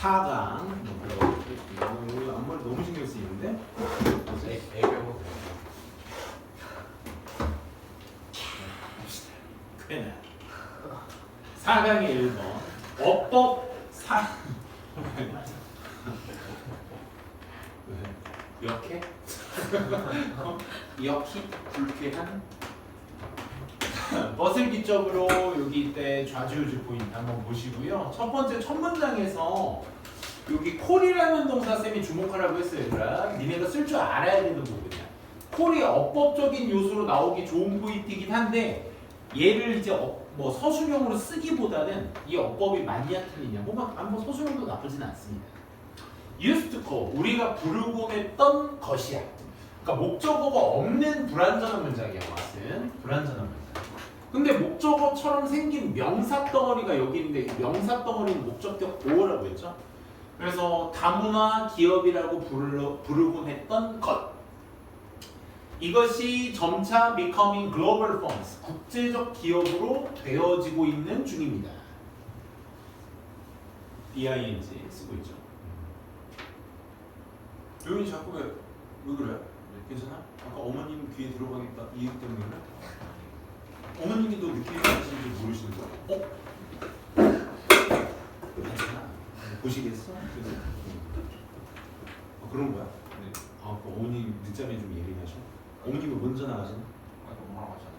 4강 우리 앞머리 너무 신경 쓰이는데? 애교. 그래. 4강의 1번 어법 4 이렇게? 이렇게? 불쾌한? 버슬 기적으로 여기 이때 좌지우지 포인트 한번 보시고요. 첫 번째 첫 문장에서 여기 콜이라는 동사 쌤이 주목하라고 했어요, 얘들아. 니네가 쓸 줄 알아야 되는 부분이야. 콜이 어법적인 요소로 나오기 좋은 포인트이긴 한데 얘를 이제 뭐 서술형으로 쓰기보다는 이 어법이 맞냐 틀리냐 뭐 서술형도 나쁘진 않습니다. used to call 우리가 부르곤 했던 것이야. 그러니까 목적어가 없는 불완전한 문장이야. 왓슨 불완전한 문장. 근데 목적어처럼 생긴 명사 덩어리가 여기 있는데 명사 덩어리는 목적격 보어라고 했죠. 그래서 다문화 기업이라고 부르곤 했던 것. 이것이 점차 becoming global firms, 국제적 기업으로 되어지고 있는 중입니다. BING 쓰고 있죠. 요인이 자꾸 왜 그래? 괜찮아? 아까 어머님 귀에 들어가겠다 이 얘기 때문에 그래? 어머님도 느낌이 있으신지 모르시는 거야? 괜찮아? 보시겠어? 그런 거야? 네. 아, 그 어머님 늦잠에 좀 예민하셔? 어머님이 먼저 나가시나? 엄마가 하잖아.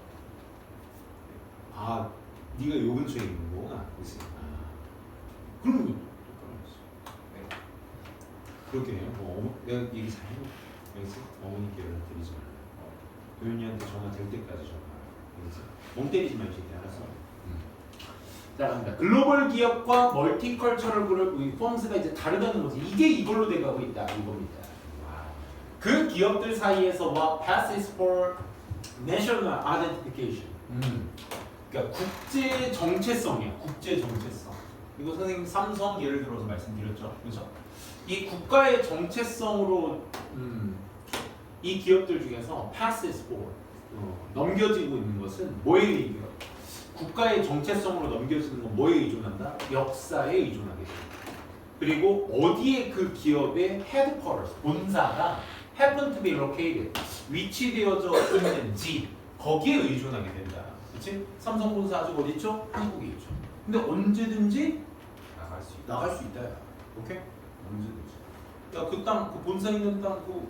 아, 네가 요 근처에 있는 거구나. 그치? 아, 그러면 똑바로 했어. 네. 그렇게 해요. 내가 얘기 잘 해놓을게. 알겠어? 어머니께 연락드리지 말라. 도윤이한테 전화 될 때까지 전화. 알겠어? 멍 때리지 마, 이 새끼. 알았어? 자, 갑니다. 글로벌 기업과 멀티컬처럴 그룹 펌스가 이제 다르다는 거지. 이게 이걸로 돼가고 있다. 이겁니다. 그 기업들 사이에서와 passes for national identification. 그러니까 국제 정체성이야. 국제 정체성. 이거 선생님 삼성 예를 들어서 말씀드렸죠. 그렇죠? 이 국가의 정체성으로 이 기업들 중에서 passes for 넘겨지고 있는 것은 뭐에 의해요? 국가의 정체성으로 넘겨지는 건 뭐에 의존한다? 역사에 의존하게 됩니다. 그리고 어디에 그 기업의 headquarters, 본사가 happen to be located, 위치되어져 있는지 거기에 의존하게 된다. 그렇지? 삼성 본사 아직 어디 있죠? 한국에 있죠. 근데 언제든지 나갈 수 있다. 오케이? 언제든지. 야, 그 땅, 그 본사 있는 땅, 그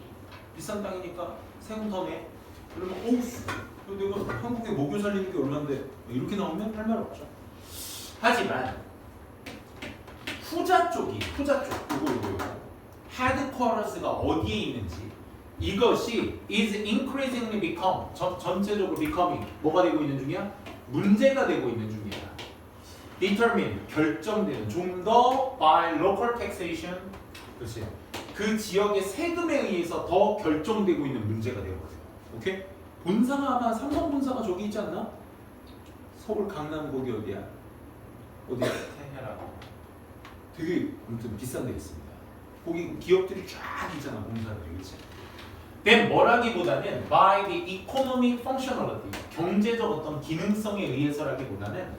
비싼 땅이니까 세금 더 내. 그러면 오우씨, 내가 한국에 먹여 살리는 게 얼마인데 이렇게 나오면 할 말 없죠. 하지만 후자 쪽, 이거 헤드쿼터스가 어디에 있는지 이것이 is increasingly become 전체적으로 becoming 뭐가 되고 있는 중이야? 문제가 되고 있는 중이야. determine 결정되는 좀 더 by local taxation 그렇지. 그 지역의 세금에 의해서 더 결정되고 있는 문제가 되거든요. 오케이? 본사가 아마 삼성 본사가 저기 있지 않나? 서울 강남 거기 어디야? 어디야? 테헤란. 되게 아무튼 비싼 데 있습니다. 거기 기업들이 쫙 있잖아, 본사들이. 그렇지? then 뭐라기보다는 by the economic functionality 경제적 어떤 기능성에 의해서라기보다는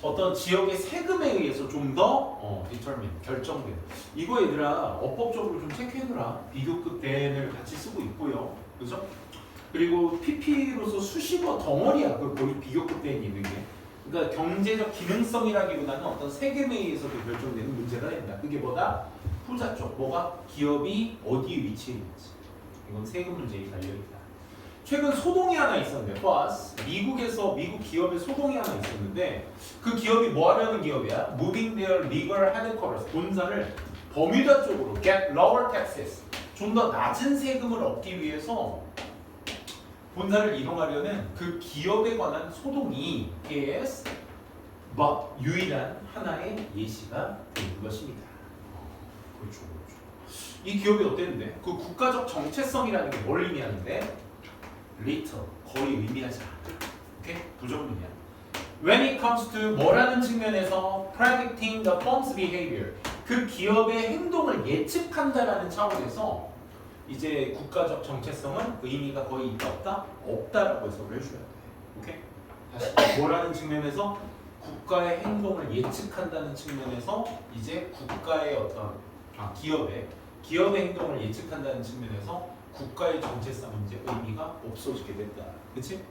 어떤 지역의 세금에 의해서 좀 더 determine 결정되는 이거 얘들아 어법적으로 좀 체크해놓으라. 비교급 대를 같이 쓰고 있고요. 그죠? 그리고 PP로서 수식어 덩어리야. 그 거기 비교급 대에 있는 게. 그러니까 경제적 기능성이라기보다는 어떤 세금에 의해서도 결정되는 문제가 된다. 그게 뭐다? 후자 쪽. 뭐가? 기업이 어디에 위치해 있는지. 이건 세금 문제에 달려있다. 최근 소동이 하나 있었는데, 버스 미국에서 미국 기업의 소동이 하나 있었는데 그 기업이 뭐 하려는 기업이야? Moving their legal headquarters 본사를 버뮤다 쪽으로 get lower taxes 좀 더 낮은 세금을 얻기 위해서 본사를 이동하려는 그 기업에 관한 소동이 is but 유일한 하나의 예시가 되는 것입니다. 그렇죠. 이 기업이 어땠는데? 그 국가적 정체성이라는 게 뭘 의미하는데? little, 거의 의미하지 않아. 오케이? 부정문이야. When it comes to 뭐라는 측면에서 predicting the firm's behavior 그 기업의 행동을 예측한다라는 차원에서 이제 국가적 정체성은 의미가 거의 있다 없다? 없다라고 해석을 해줘야 돼. 오케이? 다시 뭐라는 측면에서 국가의 행동을 예측한다는 측면에서 이제 국가의 어떤 기업의 행동을 예측한다는 측면에서 국가의 정체성은 이제 의미가 없어지게 된다. 그치?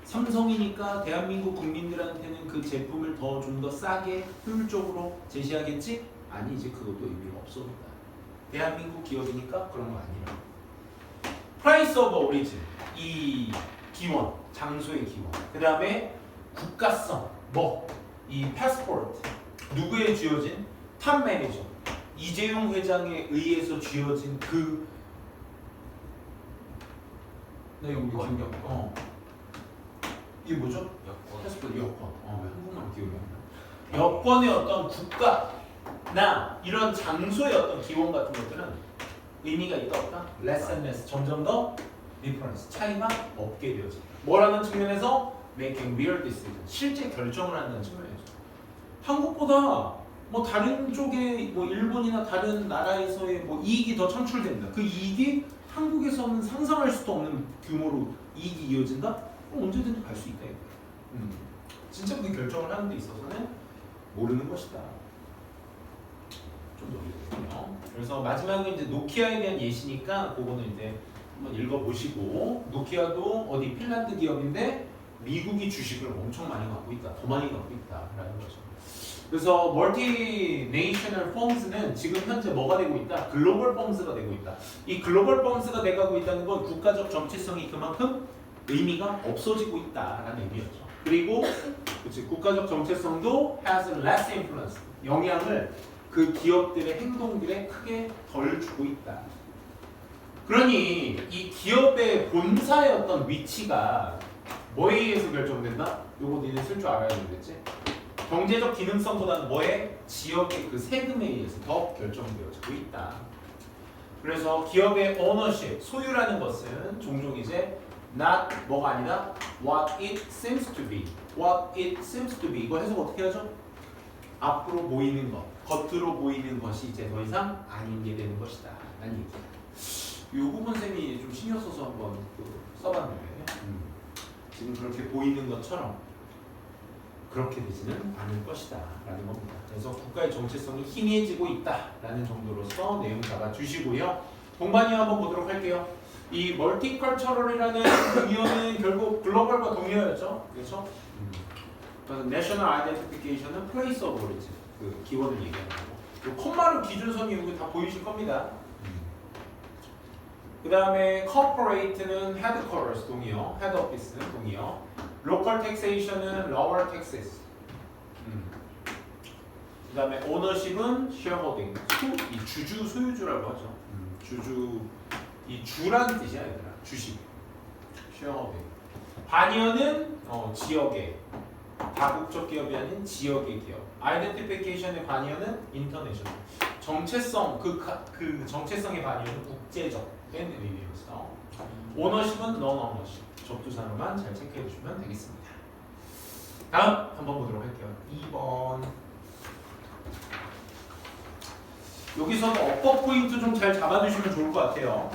삼성이니까 대한민국 국민들한테는 그 제품을 좀 더 싸게 효율적으로 제시하겠지? 아니 이제 그것도 의미가 없어진다. 대한민국 기업이니까 그런 거 아니라. Price of origin 이 기원, 장소의 기원. 그 다음에 국가성, 이 passport 누구에 쥐어진? 탑 매니저 이재용 회장에 의해서 쥐어진 나 이거 여권. 기억. 이게 뭐죠? 여권. 패스포트 여권. 왜 한국말 기억이 안 나? 여권의 어떤 국가나 이런 장소의 어떤 기원 같은 것들은 의미가 있다 없다? less and less 점점 더 difference 차이가 없게 되어진다. 뭐라는 측면에서 making real decision 실제 결정을 한다는 측면에서 한국보다 다른 쪽에 일본이나 다른 나라에서의 이익이 더 창출된다. 그 이익이 한국에서는 상상할 수도 없는 규모로 이익이 이어진다? 그럼 언제든지 갈 수 있다. 진짜 그 결정을 하는 데 있어서는 모르는 것이다. 좀 넘기거든요. 그래서 마지막에 이제 노키아에 대한 예시니까 그거는 이제 한번 읽어보시고 노키아도 어디 핀란드 기업인데 미국이 주식을 엄청 많이 갖고 있다. 더 많이 갖고 있다라는 거죠. 그래서 멀티네이셔널 펌스는 지금 현재 뭐가 되고 있다? 글로벌 펌스가 되고 있다. 이 글로벌 펌스가 돼가고 있다는 건 국가적 정체성이 그만큼 의미가 없어지고 있다라는 의미였죠. 그리고 국가적 정체성도 has less influence 영향을 그 기업들의 행동들에 크게 덜 주고 있다. 그러니 이 기업의 본사의 어떤 위치가 뭐에 의해서 결정된다? 요거 니네 쓸 줄 알아야 되겠지? 경제적 기능성보다는 지역의 그 세금에 의해서 더 결정되어지고 있다. 그래서 기업의 ownership, 소유라는 것은 종종 이제 not 뭐가 아니라 what it seems to be. what it seems to be 이거 해석 어떻게 하죠? 앞으로 보이는 것, 겉으로 보이는 것이 이제 더 이상 아닌 게 되는 것이다. 라는 얘기야. 이 부분 쌤이 좀 신경 써서 한번 써봤는데 지금 그렇게 보이는 것처럼 그렇게 되지는 않을 것이다 라는 겁니다. 그래서 국가의 정체성이 희미해지고 있다 라는 정도로서 내용 잡아주시고요. 동반이 한번 보도록 할게요. 이 멀티컬처럴이라는 의미는 결국 글로벌과 동의어였죠. 그렇죠? 내셔널 아이덴티피케이션은 플레이스 오브 오리진 그 기원을 얘기하는 거고 콤마로 기준선이 여기 다 보이실 겁니다. 그 다음에 corporate는 headquarters 동의어, head office는 동의어, local taxation은 lower taxes. 그 다음에 ownership은 shareholding, 이 주주 소유주라고 하죠. 주주 이 주라는 뜻이야 얘들아. 주식, shareholding. 반의어는 지역의 다국적 기업이 아닌 지역의 기업. identification의 반의어는 international. 정체성 그 정체성의 반의어는 국제적. 의미로서 오너십은 non-ownership 접두사로만 잘 체크해 주시면 되겠습니다. 다음 한번 보도록 할게요. 2번 여기서도 어법 포인트 좀 잘 잡아주시면 좋을 것 같아요.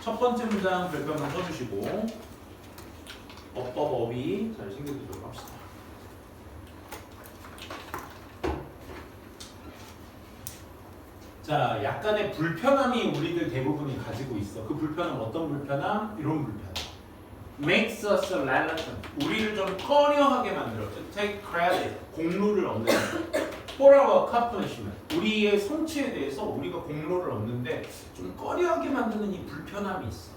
첫 번째 문장 별표만 써주시고 어법 어휘 잘 챙겨두도록 합시다. 자, 약간의 불편함이 우리들 대부분이 가지고 있어. 그 불편함 어떤 불편함? 이런 불편함. Makes us relevant. 우리를 좀 꺼려하게 만들어. To take credit. 공로를 얻는. For our accomplishment. 우리의 성취에 대해서 우리가 공로를 얻는데 좀 꺼려하게 만드는 이 불편함이 있어.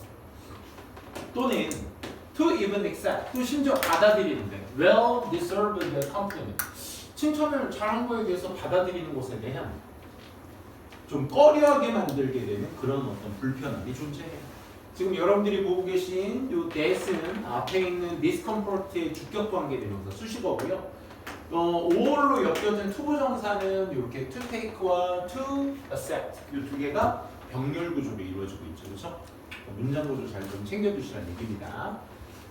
또는 to even accept. 또 심지어 받아들이는데 well deserved compliment. 칭찬을 잘한 거에 대해서 받아들이는 것에 대한 좀 꺼려하게 만들게 되는 그런 어떤 불편함이 존재해요. 지금 여러분들이 보고 계신 이 that은 앞에 있는 discomfort의 주격 관계 대명사 수식어고요. 5월로 엮여진 투부정사는 이렇게 to take와 to accept 이 두 개가 병렬 구조로 이루어지고 있죠. 그렇죠? 문장 구조 잘 좀 챙겨주시라는 얘기입니다.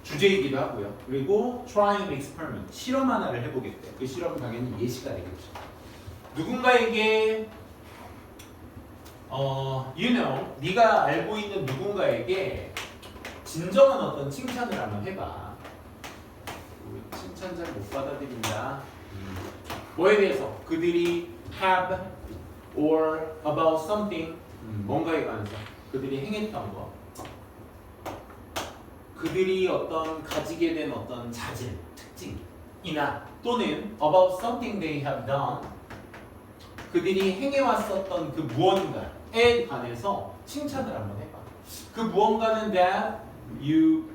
주제이기도 하고요. 그리고 try and experiment 실험 하나를 해보겠대. 그 실험은 당연히 예시가 되겠죠. 누군가에게 you know, 네가 알고 있는 누군가에게 진정한 어떤 칭찬을 한번 해봐. 우리 칭찬 잘 못 받아들인다. 뭐에 대해서? 그들이 have or about something 뭔가에 관해서 그들이 행했던 거, 그들이 어떤 가지게 된 어떤 자질, 특징이나 또는 about something they have done 그들이 행해왔었던 그 무언가에 관해서 칭찬을 한번 해봐. 그 무언가는 that you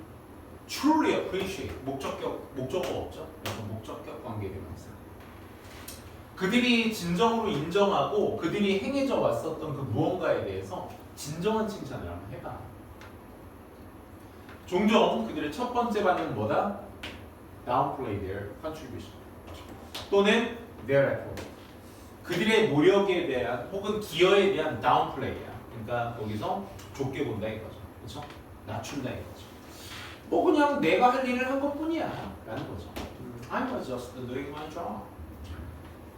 truly appreciate. 목적어 없죠? 그래서 목적격 관계대명사. 그들이 진정으로 인정하고 그들이 행해져 왔었던 그 무언가에 대해서 진정한 칭찬을 한번 해봐. 종종 그들의 첫 번째 반응은 뭐다? downplay their contribution 또는 their effort. 그들의 노력에 대한 혹은 기여에 대한 downplay야. 그러니까 거기서 좁게 본다 이거죠. 그렇죠? 낮춘다 이거죠. 뭐 그냥 내가 할 일을 한 것뿐이야 라는 거죠. I was just doing my job.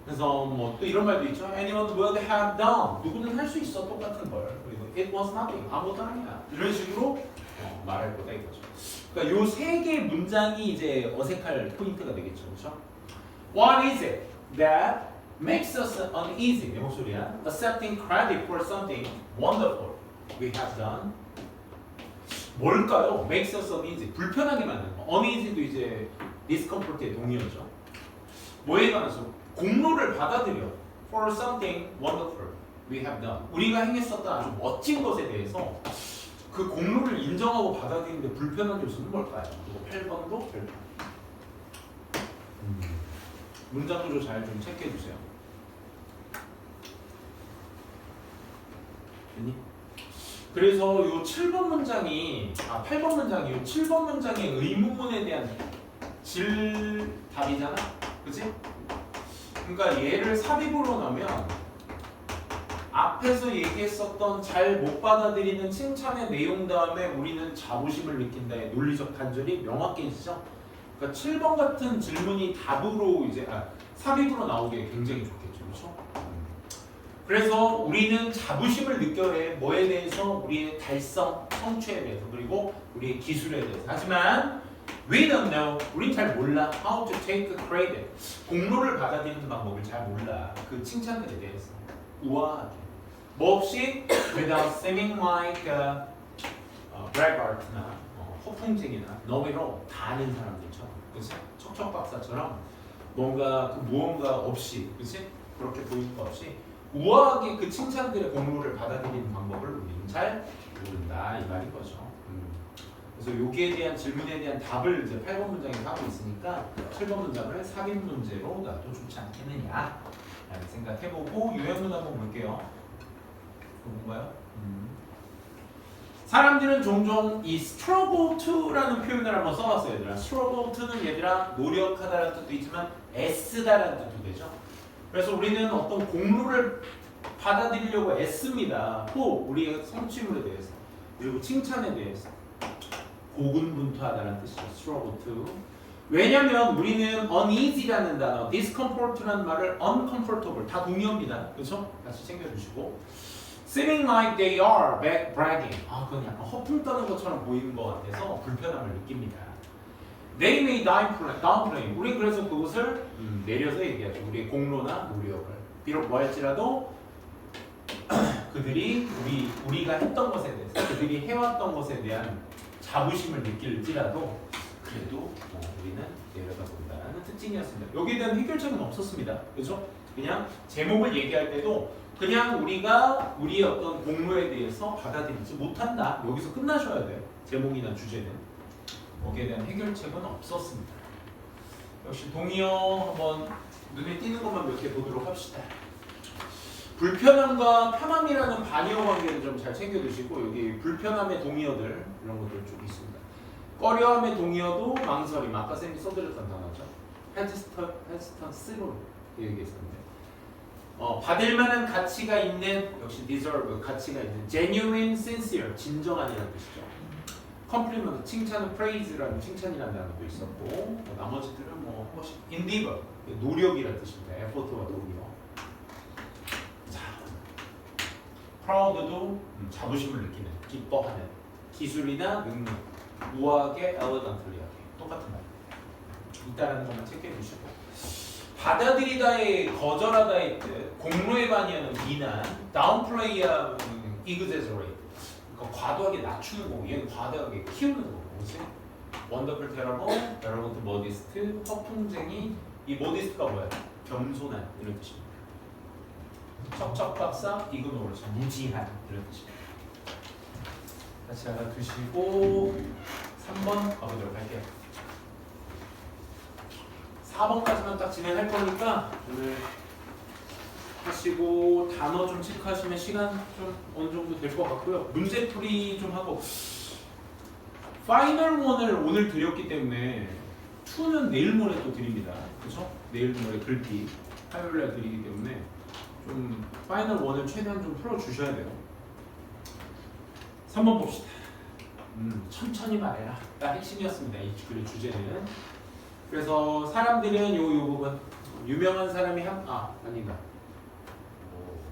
그래서 뭐 또 이런 말도 있죠. Anyone would have done. 누구는 할 수 있어 똑같은 걸. 그리고 it was nothing. 아무것도 아니야. 이런 식으로 말할 거다 이거죠. 그러니까 요 세 개의 문장이 이제 어색할 포인트가 되겠죠. 그렇죠? What is it that makes us uneasy? 내 목소리야. Accepting credit for something wonderful we have done. 뭘까요? Makes us uneasy. 불편하게 만드는 거. uneasy도 이제 discomfort의 동의어죠. 뭐에 관해서? 공로를 받아들여. For something wonderful we have done. 우리가 행했었던 아주 멋진 것에 대해서 그 공로를 인정하고 받아들이는데 불편한 요소는 뭘까요? 그리고 8번도 별표. 문장 구조 잘 좀 체크해 주세요. 됐니? 그래서 요 7번 문장이 8번 문장이 요 7번 문장의 의문문에 대한 답이잖아. 그치? 그러니까 얘를 삽입으로 넣으면 앞에서 얘기했었던 잘 못 받아들이는 칭찬의 내용 다음에 우리는 자부심을 느낀다의 논리적 단절이 명확해지죠. 그러니까 7번 같은 질문이 답으로 이제 삽입으로 나오기에 굉장히 좋겠죠. 그렇죠? 그래서 우리는 자부심을 느껴야 뭐에 대해서? 우리의 달성, 성취에 대해서 그리고 우리의 기술에 대해서. 하지만 we don't know. 우린 잘 몰라. How to take credit. 공로를 받아들이는 방법을 잘 몰라. 그 칭찬들에 대해서. 우아하게. 뭐 없이 without seeming like braggart나 허풍쟁이나 너비로 다 아는 사람들처럼. 그치? 척척박사처럼 뭔가 그 무언가 없이, 그치? 그렇게 보이는 거 없이 우아하게 그 칭찬들의 공로를 받아들이는 방법을 우리는 잘 모른다 이 말인 거죠. 그래서 여기에 대한 질문에 대한 답을 이제 8번 문장에서 하고 있으니까 7번 문장을 삽입 문제로 놔도 좋지 않겠느냐 라는 생각해보고 요약문 한번 볼게요. 뭔가요? 사람들은 종종 이 struggle to라는 표현을 한번 써봤어요. 얘들아. struggle to는 얘들아 노력하다라는 뜻도 있지만 애쓰다라는 뜻도 되죠. 그래서 우리는 어떤 공로를 받아들이려고 애씁니다. 또 우리의 성취물에 대해서 그리고 칭찬에 대해서 고군분투하다는 뜻이죠. struggle to. 왜냐면 우리는 uneasy라는 단어, discomfort라는 말을 uncomfortable 다 동의어입니다. 그렇죠? 같이 챙겨주시고 seeming like they are bragging. 그건 약간 허풍 떠는 것처럼 보이는 것 같아서 불편함을 느낍니다. They may downplay. 우리 그래서 그것을 내려서 얘기하죠. 우리의 공로나 노력을. 비록 뭐할지라도 그들이 우리가 했던 것에 대해서 그들이 해왔던 것에 대한 자부심을 느낄지라도 그래도 우리는 내려다 본다는 특징이었습니다. 여기에 대한 해결책은 없었습니다. 그렇죠? 그냥 제목을 얘기할 때도 그냥 우리가 우리의 어떤 공로에 대해서 받아들이지 못한다. 여기서 끝나셔야 돼요. 제목이나 주제는. 거기에 대한 해결책은 없었습니다. 역시 동의어 한번 눈에 띄는 것만 몇 개 보도록 합시다. 불편함과 편함이라는 반의어 관계를 좀 잘 챙겨두시고 여기 불편함의 동의어들 이런 것들 좀 있습니다. 꺼려함의 동의어도 망설임. 아까 쌤이 써드렸던 단어죠. hesitance로 얘기했었는데 받을 만한 가치가 있는 역시 deserve 가치가 있는 genuine, sincere 진정한이라는 뜻이죠. compliment 칭찬은 praise라는 칭찬이라는 단어도 있었고 나머지들은 뭐 한 번씩 endeavor 노력이라는 뜻입니다. effort와 동의어. 자, proud도 자부심을 느끼는 기뻐하는 기술이나 능력 우아하게, elegantly하게 똑같은 말. 있다라는 것만 체크해 주시고 받아들이다의 거절하다의 뜻, 공로에 반의하는 비난, downplay하는 exaggerate. 그러니까 과도하게 낮추는 거고 얘는 과도하게 키우는 거고, 그렇지? wonderful, terrible, arrogant, modest, 허풍쟁이. 이 modest가 뭐야? 겸손한 이런 뜻입니다. 척척박사, ignore, 무지한 이런 뜻입니다. 같이 알아두시고 3번 가보도록 할게요. 4번까지만 딱 진행할 거니까 오늘 하시고 단어 좀 체크하시면 시간 좀 어느 정도 될 것 같고요. 문제풀이 좀 하고 파이널 1을 오늘 드렸기 때문에 2는 내일 모레 또 드립니다. 그렇죠? 내일 모레 글귀 화요일날 드리기 때문에 좀 파이널 1을 최대한 좀 풀어주셔야 돼요. 3번 봅시다. 천천히 말해라. 딱 핵심이었습니다. 이 글의 주제는. 그래서 사람들은 요 부분 유명한 사람이 아니다.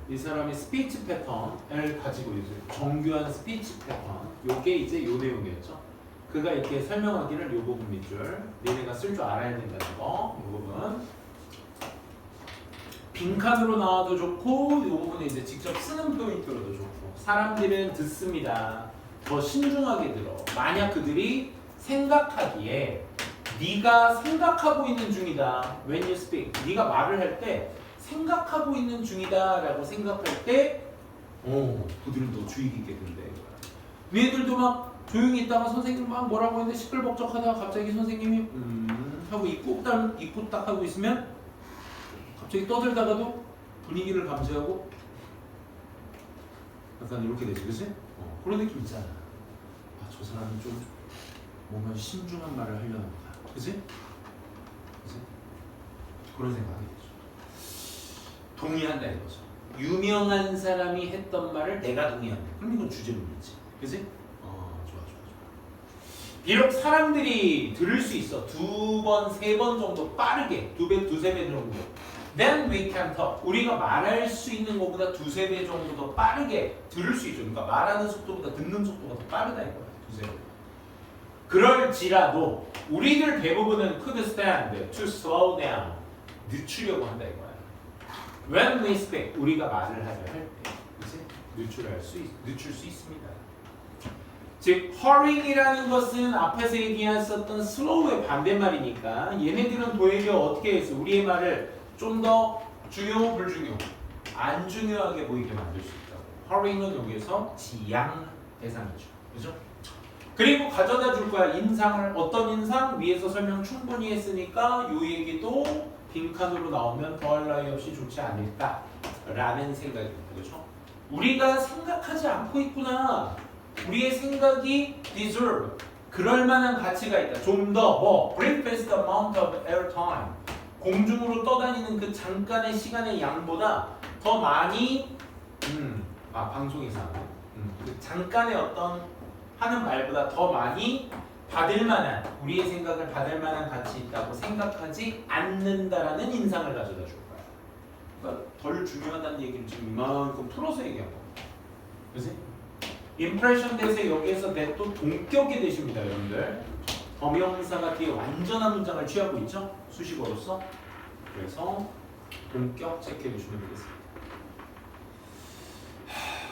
이 사람이 스피치 패턴을 가지고 있어요. 정교한 스피치 패턴. 요게 이제 요 내용이었죠. 그가 이렇게 설명하기를 요 부분 밑줄 너네가 쓸 줄 알아야 된다는 거. 요 부분 빈칸으로 나와도 좋고 요 부분은 이제 직접 쓰는 포인트로도 좋고 사람들은 듣습니다. 더 신중하게 들어. 만약 그들이 생각하기에 네가 생각하고 있는 중이다. When you speak, 네가 말을 할 때 생각하고 있는 중이다라고 생각할 때, 그들은 더 주의 깊게 듣는다. 얘들도 막 조용히 있다가 선생님 막 뭐라고 했는데 시끌벅적하다가 갑자기 선생님이 하고 입고 딱 하고 있으면 갑자기 떠들다가도 분위기를 감지하고 약간 이렇게 되지, 그치? 그런 느낌 있잖아. 저 사람은 좀 뭔가 신중한 말을 하려나 보다. 그치? 그치? 그런 생각이 되죠. 동의한다 이거죠. 유명한 사람이 했던 말을 내가 동의한다. 그럼 이건 주제문이지. 그치? 좋아. 비록 사람들이 들을 수 있어. 2번, 3번 정도 빠르게. 2배, 2~3배 정도. Then we can talk. 우리가 말할 수 있는 것보다 2~3배 정도 더 빠르게 들을 수 있죠. 그러니까 말하는 속도보다 듣는 속도가 더 빠르다 이거야. 2~3배. 그럴지라도 우리들 대부분은 could stand to slow down. 늦추려고 한다 이거야. When we speak. 우리가 말을 하려 할 때. 그치? 늦출 수 있습니다. 즉, hurrying이라는 것은 앞에서 얘기했었던 slow의 반대말이니까 얘네들은 도리어 어떻게 해서 우리의 말을 좀 더 중요, 불중요, 안 중요하게 보이게 만들 수 있다고. hurrying은 여기에서 지양 대상이죠. 그죠? 그리고 가져다 줄 거야. 인상을. 어떤 인상? 위에서 설명 충분히 했으니까 이 얘기도 빈칸으로 나오면 더할 나위 없이 좋지 않을까 라는 생각이 듭니다. 그죠? 우리가 생각하지 않고 있구나. 우리의 생각이 deserve, 그럴 만한 가치가 있다. 좀 더 briefest amount of airtime, 공중으로 떠다니는 그 잠깐의 시간의 양보다 더 많이 방송에서 그 잠깐의 어떤 하는 말보다 더 많이 받을 만한, 우리의 생각을 받을 만한 가치 있다고 생각하지 않는다라는 인상을 가져다 줄 거야. 그러니까 덜 중요하다는 얘기를 지금 이만큼 풀어서 얘기한 거야. 그치? 임프레션 대세 여기에서 또 동격이 되십니다, 여러분들. 범용사가 뒤에 완전한 문장을 취하고 있죠? 수식어로서. 그래서 동격 체크해 주시면 되겠습니다.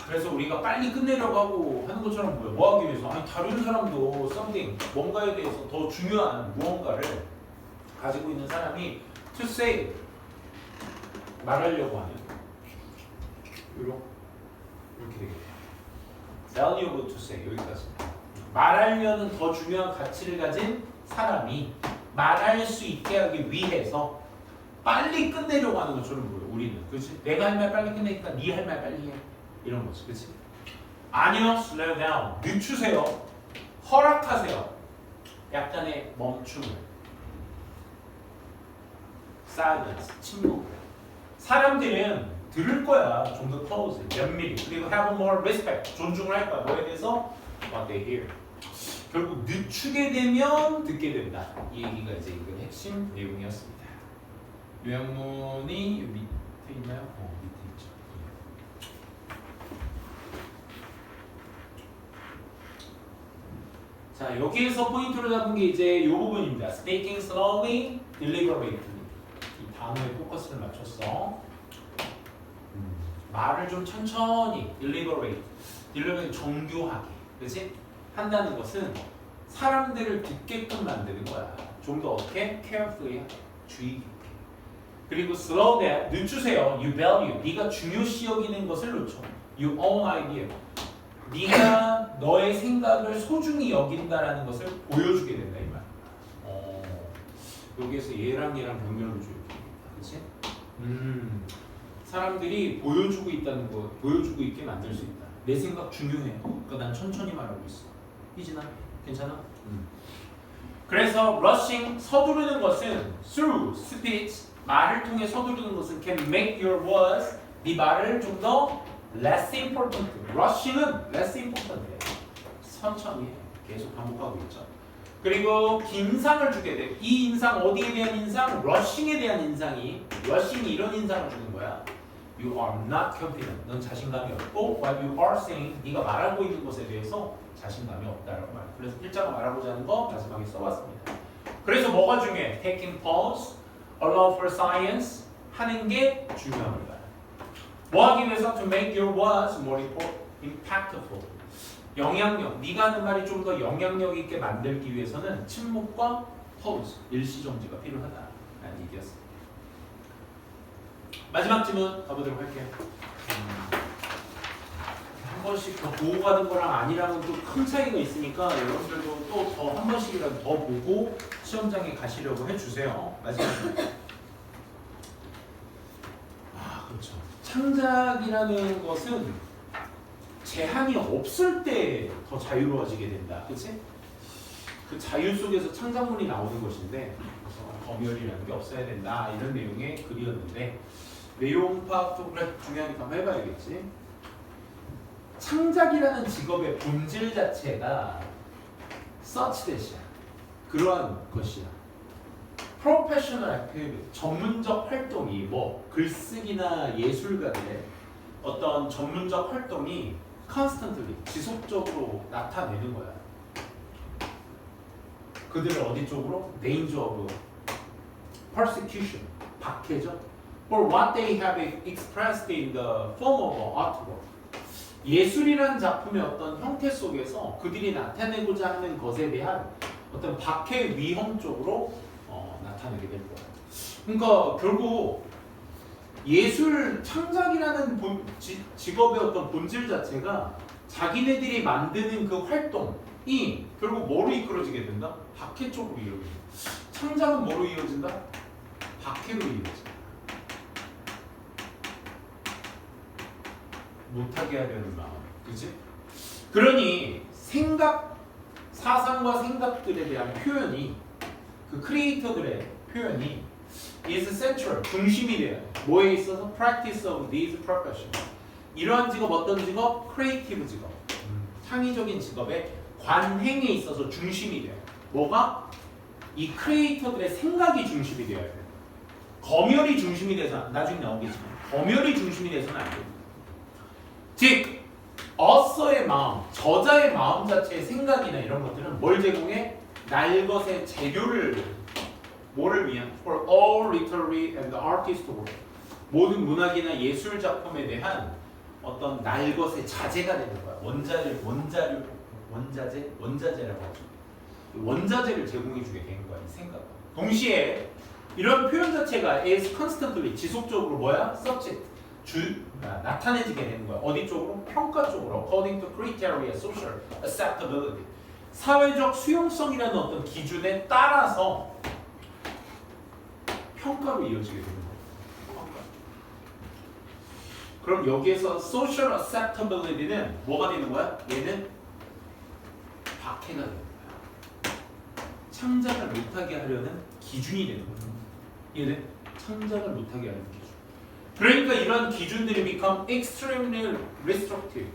그래서 우리가 빨리 끝내려고 하고 하는 것처럼 뭐 하기 위해서? 아니, 다른 사람도 something, 뭔가에 대해서 더 중요한 무언가를 가지고 있는 사람이 to say, 말하려고 하는 이렇게 되겠네요. valuable to say, 여기까지. 말하려는 더 중요한 가치를 가진 사람이 말할 수 있게 하기 위해서 빨리 끝내려고 하는 것처럼 보여. 우리는, 그렇지? 내가 할 말 빨리 끝내니까 네 할 말 빨리 해. 이런 거지, 그렇지? 아니요, slow down. 늦추세요. 허락하세요. 약간의 멈춤을. silence, 침묵. 사람들은 들을 거야. 좀 더 close, 면밀히. 그리고 have more respect, 존중을 할 거야. 뭐에 대해서? What they hear. 결국 늦추게 되면 듣게 된다. 이 얘기가 이제 이건 핵심 내용이었습니다. 요약문이 밑에 있나요? 밑에 있죠. 자, 여기에서 포인트로 잡은 게 이제 이 부분입니다. Speaking slowly, deliberately. 이 단어에 포커스를 맞췄어. 말을 좀 천천히, deliberate. deliberate 정교하게, 그렇지? 한다는 것은 사람들을 듣게끔 만드는 거야. 좀 더 어떻게? carefully, 주의 깊게. 그리고 slow down, 늦추세요. You value, 네가 중요시 여기는 것을 놓쳐. You own idea. 네가 너의 생각을 소중히 여긴다라는 것을 보여주게 된다 이 말. 여기에서 얘랑 연결을 줘야 그렇지? 사람들이 보여주고 있다는 거, 보여주고 있게 만들 수 있다. 내 생각 중요해. 그러니까 난 천천히 말하고 있어. 이진아, 괜찮아? 그래서 rushing, 서두르는 것은 through speech, 말을 통해 서두르는 것은 can make your words, 네 말을 좀 더 less important. rushing은 less important. 천천히 해. 계속 반복하고 있죠. 그리고 인상을 주게 돼. 이 인상 어디에 대한 인상? rushing에 대한 인상이, rushing이 이런 인상을 주는 거야. You are not confident. 넌 자신감이 없고, while you are saying, 네가 말하고 있는 것에 대해서 자신감이 없다라고 말. 그래서 필자가 말하고자 하는 거 마지막에 써봤습니다. 그래서 뭐가 중요해? Taking pause, allow for science 하는 게 중요합니다. 뭐 하기 위해서? To make your words more impactful. 영향력, 네가 하는 말이 좀 더 영향력 있게 만들기 위해서는 침묵과 pause, 일시정지가 필요하다라는 얘기였습니다. 마지막 질문 가보도록 할게요. 한 번씩 더 보고 가는 거랑 아니랑은 또 큰 차이가 있으니까 여러분들도 또 더 한 번씩이라도 더 보고 시험장에 가시려고 해주세요. 마지막 그렇죠. 창작이라는 것은 제한이 없을 때 더 자유로워지게 된다. 그렇지? 그 자유 속에서 창작물이 나오는 것인데 그래서 검열이라는 게 없어야 된다. 이런 내용의 글이었는데 내용 파악도 그래 중요하니까 한번 해봐야겠지. 창작이라는 직업의 본질 자체가 such that이야. 그러한 것이야. 프로페셔널 액티비티, 전문적 활동이 뭐 글쓰기나 예술가들의 어떤 전문적 활동이 constantly, 지속적으로 나타내는 거야. 그들을 어디 쪽으로? danger of persecution, 박해죠. or what they have expressed in the form of artwork. 예술이라는 작품의 어떤 형태 속에서 그들이 나타내고자 하는 것에 대한 어떤 박해 위험 쪽으로 나타내게 될 거야. 그러니까 결국 예술 창작이라는 직업의 어떤 본질 자체가 자기네들이 만드는 그 활동이 결국 뭐로 이끌어지게 된다? 박해 쪽으로 이루어진다. 창작은 뭐로 이어진다? 박해로 이어진다. 못하게 하려는 마음, 그렇지? 그러니 사상과 생각들에 대한 표현이 그 크리에이터들의 표현이 is central, 중심이 돼요. 뭐에 있어서? practice of these professions. 이러한 직업 어떤 직업? 크리에이티브 직업, 창의적인 직업의 관행에 있어서 중심이 돼요. 뭐가? 이 크리에이터들의 생각이 중심이 되어야 돼요. 검열이 중심이 돼서 나중에 나오겠지만 검열이 중심이 돼서는 안 돼요. 즉, 어서의 마음, 저자의 마음 자체의 생각이나 이런 것들은 뭘 제공해? 날것의 재료를 뭐를 위한? For all literary and artistic work. 모든 문학이나 예술 작품에 대한 어떤 날것의 자재가 되는 거야. 원자재라고 하죠. 원자재를 제공해주게 되는 거야, 이 생각. 동시에 이런 표현 자체가 is constantly, 지속적으로 뭐야? subject. 나타내지게 되는 거야. 어디 쪽으로? 평가 쪽으로. According to criteria, social acceptability. 사회적 수용성이라는 어떤 기준에 따라서 평가로 이어지게 되는 거야. 그럼 여기에서 social acceptability는 뭐가 되는 거야? 얘는 박해가 되는 거야. 창작을 못하게 하려는 기준이 되는 거야. 얘는 창작을 못하게 하는 기준. 그러니까 이런 기준들이 become extremely restrictive.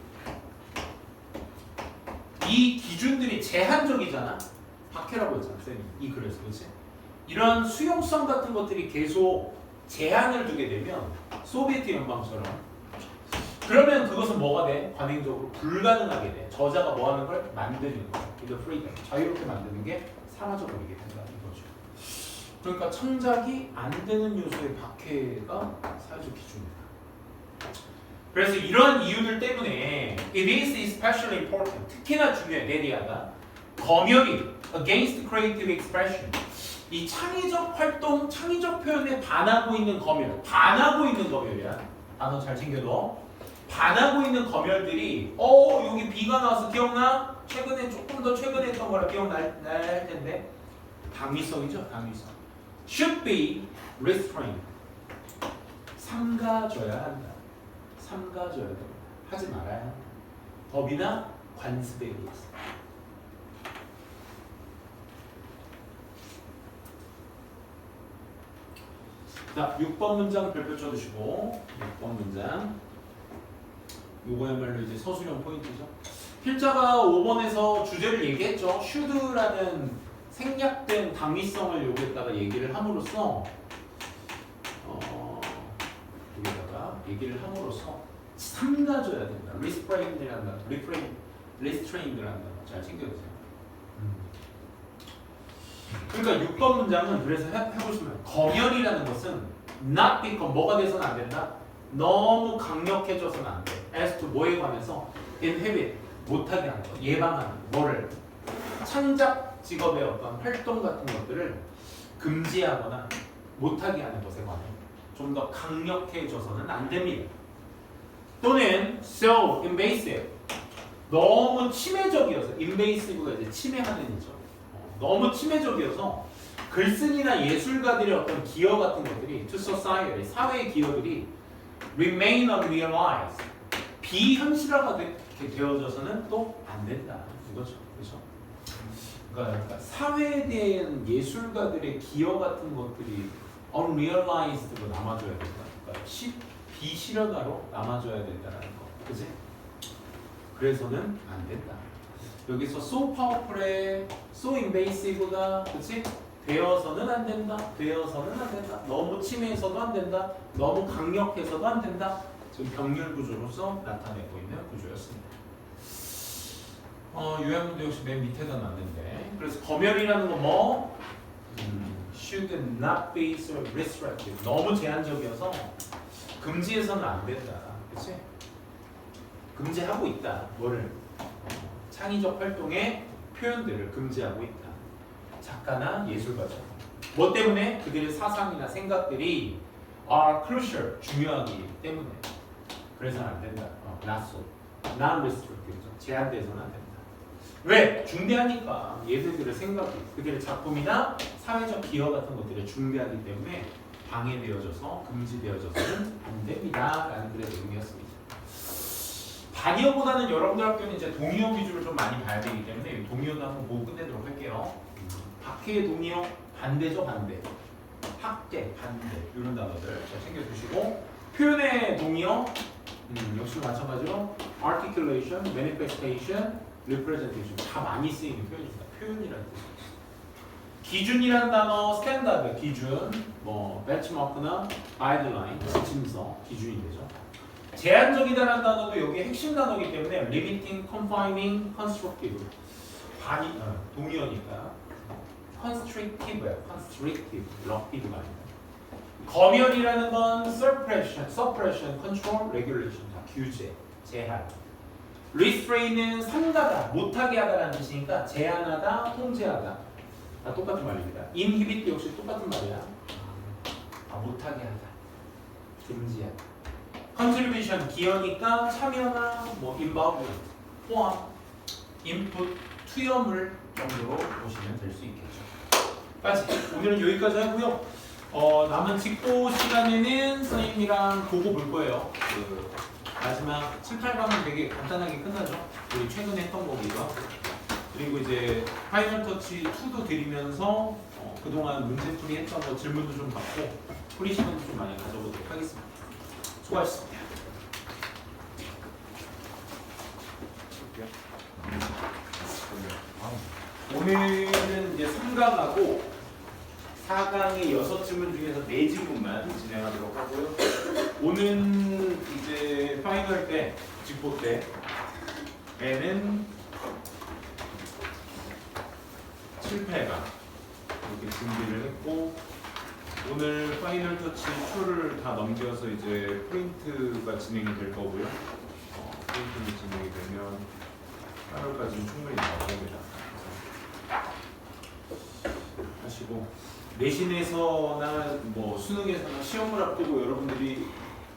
이 기준들이 제한적이잖아. 박해라고 했잖아, 쌤이. 이 글에서, 그렇지? 이런 수용성 같은 것들이 계속 제한을 두게 되면 소비에트 연방처럼 그러면 그것은 뭐가 돼? 관행적으로 불가능하게 돼. 저자가 뭐 하는 걸? 만드는 거야. 이거 freedom. 자유롭게 만드는 게 사라져버리게 된다 이거죠. 그러니까 창작이 안 되는 요소의 박해가 사회적 기준이다. 그래서 이러한 이유들 때문에 it is especially important. 특히나 중요해. 내리하다. 검열이 against creative expression. 이 창의적 활동, 창의적 표현에 반하고 있는 검열. 반하고 있는 검열이야. 단어 잘 챙겨둬. 반하고 있는 검열들이 여기 B가 나와서 기억나? 최근에 조금 더 최근에 했던 거라 기억날 텐데 당위성이죠. 당위성. should be restrained. 삼가줘야 한다. 삼가줘야 된다. 하지 말아야 한다. 법이나 관습에 의해서. 자, 6번 문장 별표 쳐주시고 6번 문장 요거야말로 이제 서술형 포인트죠. 필자가 5번에서 주제를 얘기했죠. should라는 생략된 당위성을 여기에다가 얘기를 함으로써 여기다가 얘기를 함으로써 삼가줘야 된다. restrain이라는 단어, restrain이라는 단어 잘 챙겨주세요. 그러니까 6번 문장은 그래서 해보시면 검열이라는 것은 not become 뭐가 돼서는 안 된다. 너무 강력해져서는 안 돼. as to 뭐에 관해서 inhibit 못하게 하는 거, 예방하는 거. 뭐를 창작 직업의 어떤 활동 같은 것들을 금지하거나 못하게 하는 것에 관해 좀 더 강력해져서는 안 됩니다. 또는 so invasive 너무 침해적이어서 invasive가 이제 침해하는 이죠. 너무 침해적이어서 글쓴이나 예술가들의 어떤 기여 같은 것들이 to society 사회의 기여들이 remain unrealized 비현실화가 되어져서는 또 안 된다 이거죠. 그렇죠? 그러니까 사회에 대한 예술가들의 기여 같은 것들이 unrealized로 남아줘야 된다. 그러니까 비실현화로 남아줘야 된다는 거, 그지? 그래서는 안 된다. 여기서 so powerful에 so invasive가 그치? 되어서는 안 된다. 되어서는 안 된다. 너무 침해해서도 안 된다. 너무 강력해서도 안 된다. 지금 병렬 구조로서 나타내고 있는 구조였습니다. 요약문도 역시 맨 밑에다 놨는데 그래서 검열이라는 건 뭐? should not be so restrictive. 너무 제한적이어서 금지해서는 안 된다. 그치? 금지하고 있다. 뭐를? 창의적 활동의 표현들을 금지하고 있다. 작가나 예술가죠. 뭐 때문에? 그들의 사상이나 생각들이 are crucial, 중요하기 때문에. 그래서는 안 된다. not so, not restrictive. 제한돼서는 안 된다. 왜? 중대하니까 얘들의 생각이, 그들의 작품이나 사회적 기여 같은 것들이 중대하기 때문에 방해되어져서 금지되어져서는 안 됩니다. 라는 글의 내용이었습니다. 반의어보다는 여러분들 학교는 이제 동의어 위주로 좀 많이 봐야 되기 때문에 동의어도 한번 보고 끝내도록 할게요. 박해의 동의어 반대죠, 반대. 학대, 반대 이런 단어들 잘 챙겨주시고 표현의 동의어 역시 마찬가지로 articulation, manifestation, representation 다 많이 쓰이는 표현입니다. 표현이라는 뜻이에요. 기준이라는 단어, 스탠다드, 기준, 뭐 benchmark나 guideline, 지침서, 기준이 되죠. 제한적이다라는 단어도 여기 핵심 단어이기 때문에 limiting, confining, constructive 동의어니까 constrictive야. constrictive, restrictive가 아니다. 검열이라는 건 suppression, control, regulation 다 규제, 제한. restrain은 삼가다, 못하게 하다라는 뜻이니까 제한하다, 통제하다 다 똑같은 말입니다. inhibit 역시 똑같은 말이야. 못하게 하다, 금지하다. 컨트리뷰션 기여니까 참여나 뭐 인바우먼트 포함 인풋 투여물 정도로 보시면 될 수 있겠죠. 까지 오늘은 여기까지 하고요. 남은 직보 시간에는 선생님이랑 보고 볼 거예요. 그 마지막 7, 8강은 되게 간단하게 끝나죠. 우리 최근에 했던 거고요. 그리고 이제 파이널 터치 2도 드리면서 그동안 문제풀이 했던 거 질문도 좀 받고 풀이 시간도 좀 많이 가져보도록 하겠습니다. 수고하셨습니다. 오늘은 이제 3강하고 4강의 6질문 중에서 4질문만 진행하도록 하고요. 오는 이제 파이널 때, 직보 때에는 7, 8강 이렇게 준비를 했고, 오늘 파이널 터치 2를 다 넘겨서 이제 프린트가 진행이 될 거고요. 프린트가 진행이 되면 8월까지는 충분히 나올 겁니다. 하시고, 내신에서나 뭐 수능에서나 시험을 앞두고 여러분들이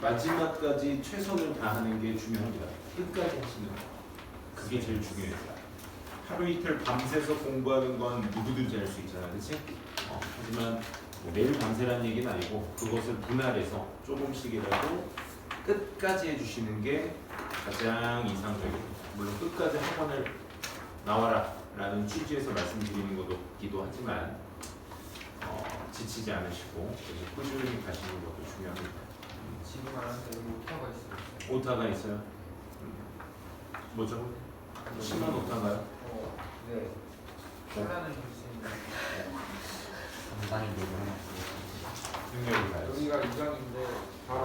마지막까지 최선을 다하는 게 중요합니다. 끝까지 하시는 거. 그게 제일 중요해요. 하루 이틀 밤새서 공부하는 건 누구든지 할 수 있잖아, 그렇지? 하지만 뭐 매일 밤새라는 얘기는 아니고 그것을 분할해서 조금씩이라도 끝까지 해주시는 게 가장 이상적입니다. 물론 끝까지 학원을 나와라 라는 취지에서 말씀드리는 것이기도 하지만 지치지 않으시고 계속 꾸준히 가시는 것도 중요합니다. 지금 말하는데 오타가 있어요. 오타가 있어요? 뭐죠? 심한 오타가요? 네. 혼란을 줄 수 있는. 상당히 되구나. 능력이 가요. 여기가 2강인데 바로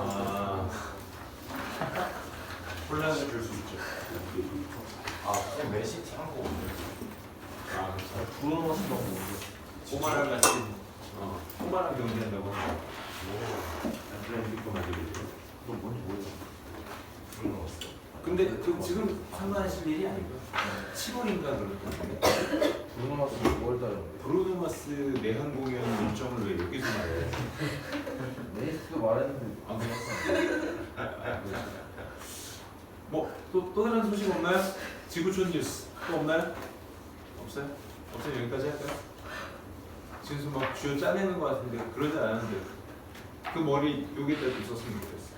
혼란을 줄 수 있죠. 쌤 맨시티 한국 오늘. 그렇죠. 브루노 마스가 오늘. 꼬마랑 같이 꼬마랑 경기한다고 아틀레티코 마드리드. 그건 뭔지 모르겠어. 브루노 마스. 근데 그 지금 상관하실 일이 아니고요. 7월인가 그럴 건데 브루노 마스 6월달에. 브루노 마스 내한 공연 일정을 왜 여기서 말해요? 맨시티도 말했는데. 또 다른 소식 없나요? 지구촌 뉴스 또 없나요? 없어요? 없어요? 여기까지 할까요? 진수 막 쥐어 짜내는 것 같은데 그러지 않았는데 그 머리 여기다 있었으면 좋겠어.